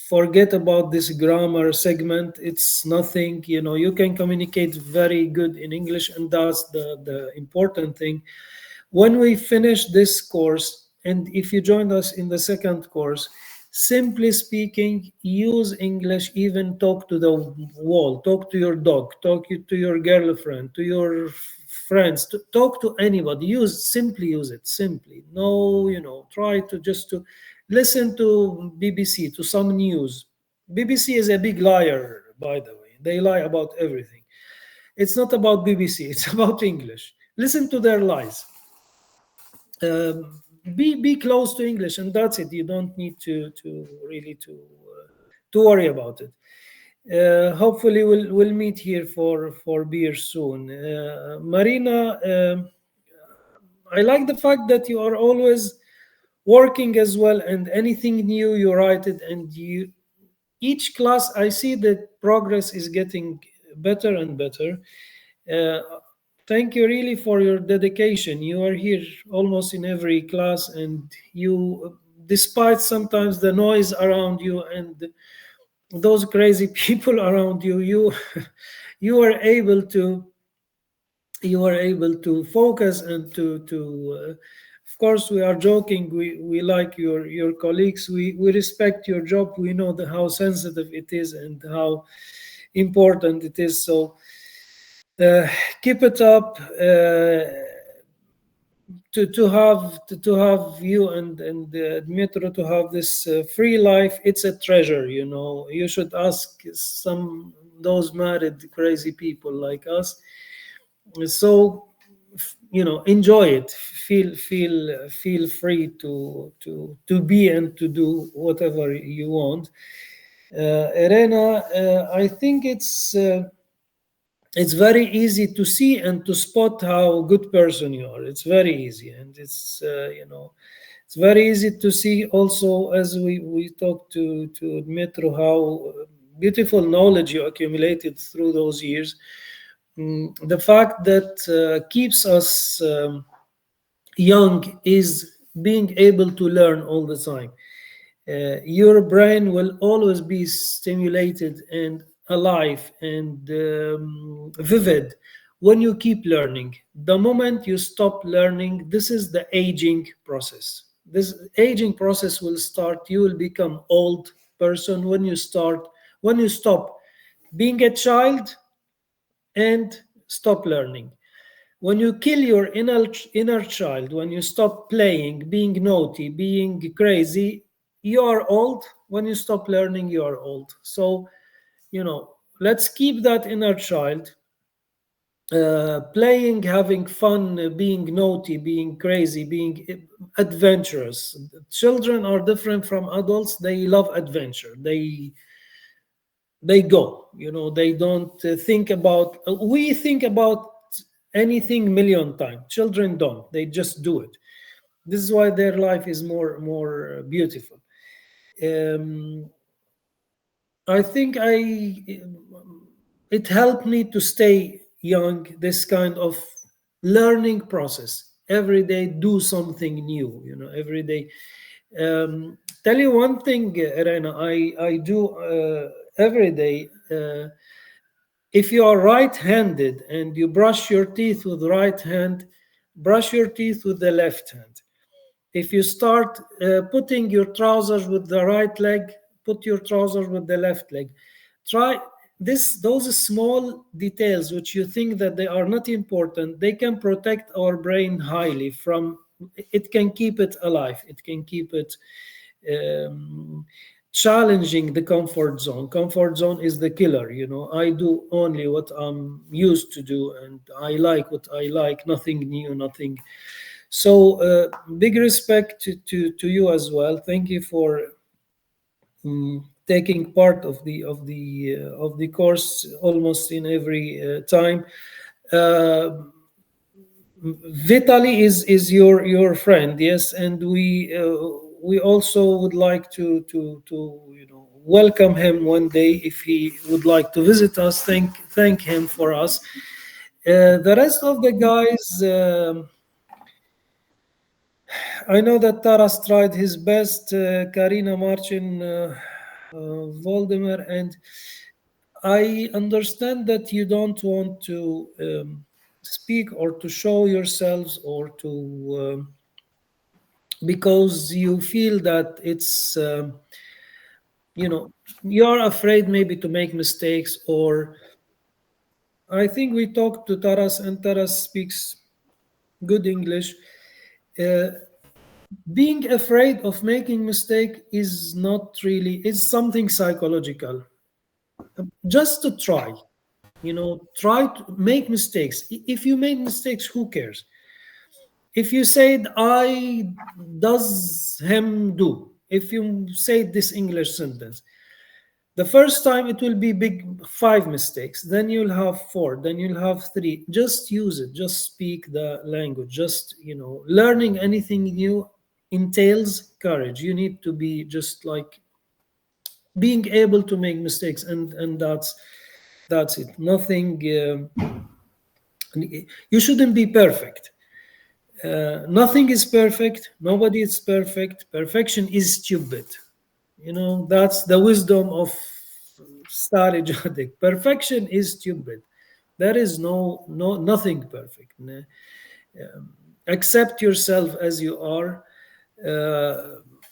Forget about this grammar segment. It's nothing. You can communicate very good in English, and that's the important thing. When we finish this course, and if you joined us in the second course, simply speaking, use English. Even talk to the wall, talk to your dog, talk to your girlfriend, to your friends, talk to anybody. Simply use it. Simply. No, try to just listen to BBC, to some news. BBC is a big liar, by the way. They lie about everything. It's not about BBC. It's about English. Listen to their lies. Be close to English, and that's it. You don't need to really worry about it. Hopefully we'll meet here for beer soon. Marina, I like the fact that you are always working as well, and anything new you write it, and each class I see that progress is getting better and better. Thank you really for your dedication. You are here almost in every class, and you, despite sometimes the noise around you and those crazy people around you, you are able to focus and to of course, we are joking. We like your colleagues. We respect your job. We know how sensitive it is and how important it is. So keep it up. To have you and Dmytro to have this free life, it's a treasure. You should ask those married crazy people like us. So enjoy it. Feel free to be and to do whatever you want. Irena, I think it's very easy to see and to spot how good person you are. It's very easy, and it's it's very easy to see also, as we talked to Dmytro, how beautiful knowledge you accumulated through those years. The fact that keeps us young is being able to learn all the time. Your brain will always be stimulated and alive and vivid when you keep learning. The moment you stop learning, this is the aging process. This aging process will start. You will become old person when you stop being a child and stop learning. When you kill your inner child, when you stop playing, being naughty, being crazy, you are old. When you stop learning, you are old. So, let's keep that inner child playing, having fun, being naughty, being crazy, being adventurous. Children are different from adults. They love adventure. They go, they don't think about, we think about anything million times. Children don't. They just do it. This is why their life is more beautiful. I think it helped me to stay young, this kind of learning process. Every day do something new, every day. Tell you one thing, Irena, I do every day. If you are right-handed and you brush your teeth with the right hand, brush your teeth with the left hand. If you start putting your trousers with the right leg, put your trousers with the left leg. Try those small details which you think that they are not important, they can protect our brain highly from, it can keep it alive, it can keep it challenging the comfort zone. Comfort zone is the killer, you know. I do only what I'm used to do, and I like what I like, nothing new, nothing. So big respect to you as well. Thank you for taking part of the course almost in every time. Vitaly is your friend, yes, and we also would like to you know, welcome him one day if he would like to visit us. Thank him for us. The rest of the guys, I know that Taras tried his best, Karina, Marcin, Voldemir, and I understand that you don't want to speak or to show yourselves or to because you feel that it's you know, you're afraid maybe to make mistakes, or I think we talked to Taras and Taras speaks good English. Being afraid of making mistake is not really, it's something psychological. Just to try, you know, try to make mistakes. If you make mistakes, who cares? If you said I does him do, if you say this English sentence, the first time it will be big 5 mistakes, then you'll have 4, then you'll have 3. Just use it, just speak the language. Just, you know, learning anything new entails courage. You need to be just like being able to make mistakes, and that's it. Nothing, you shouldn't be perfect. Nothing is perfect, nobody is perfect. Perfection is stupid. You know, that's the wisdom of Stary Jodic. Perfection is stupid. There is nothing perfect. Accept yourself as you are.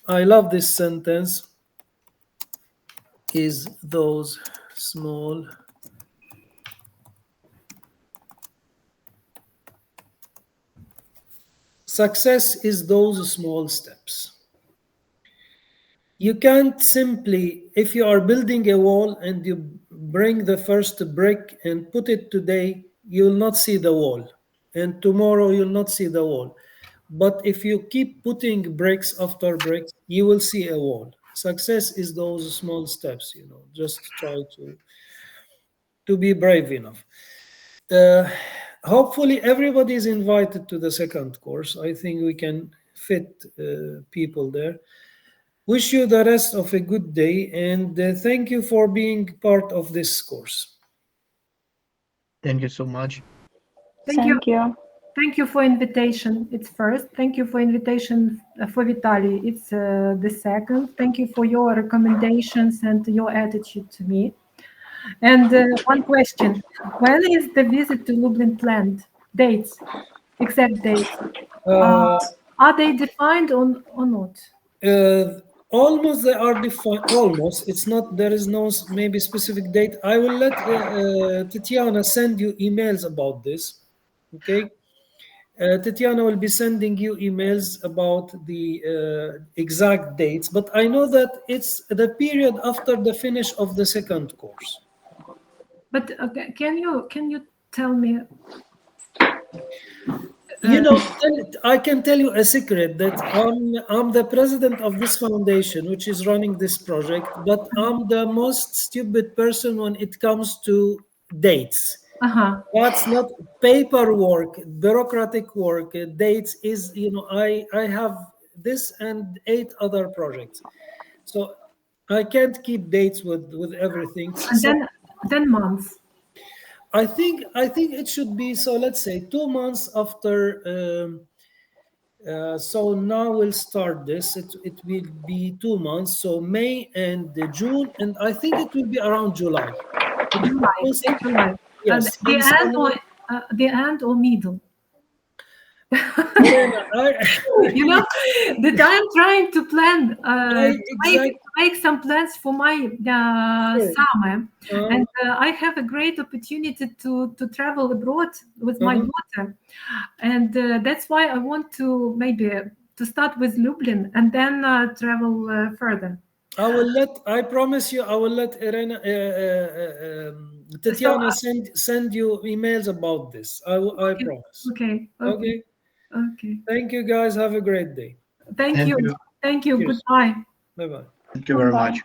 I love this sentence. Is those small success is those small steps. You can't simply, if you are building a wall and you bring the first brick and put it today, you will not see the wall, and tomorrow you'll not see the wall. But if you keep putting bricks after bricks, you will see a wall. Success is those small steps, you know. Just try to be brave enough. Hopefully everybody is invited to the second course. I think we can fit people there. Wish you the rest of a good day, and thank you for being part of this course. Thank you so much. Thank you. Thank you. Thank you for invitation. It's first. Thank you for invitation for Vitaly. It's the second. Thank you for your recommendations and your attitude to me. And one question: when is the visit to Lublin planned? Dates, exact dates. Are they defined or not? Almost they are defined. Almost. It's not. There is no maybe specific date. I will let Tatiana send you emails about this. Okay. Tatiana will be sending you emails about the exact dates, but I know that it's the period after the finish of the second course. But can you tell me? You know, I can tell you a secret that I'm the president of this foundation, which is running this project, but I'm the most stupid person when it comes to dates. That's not paperwork, bureaucratic work. Dates is, you know, I have this and 8 other projects, so I can't keep dates with everything. And then months. I think it should be, so let's say 2 months after. So now we'll start this. It will be 2 months, so May and June, and I think it will be around July. July. Yes. The end or middle? You know that I'm trying to plan, Exactly. make some plans for my Sure. summer, Uh, and I have a great opportunity to travel abroad with my daughter, and that's why I want to maybe to start with Lublin and then travel further. I promise you, I will let Irena, Tatiana send you emails about this. I promise. Okay. Okay. Okay. Thank you, guys. Have a great day. Thank you. you. Thank you. Cheers. Goodbye. Bye bye. Thank you very Goodbye. much.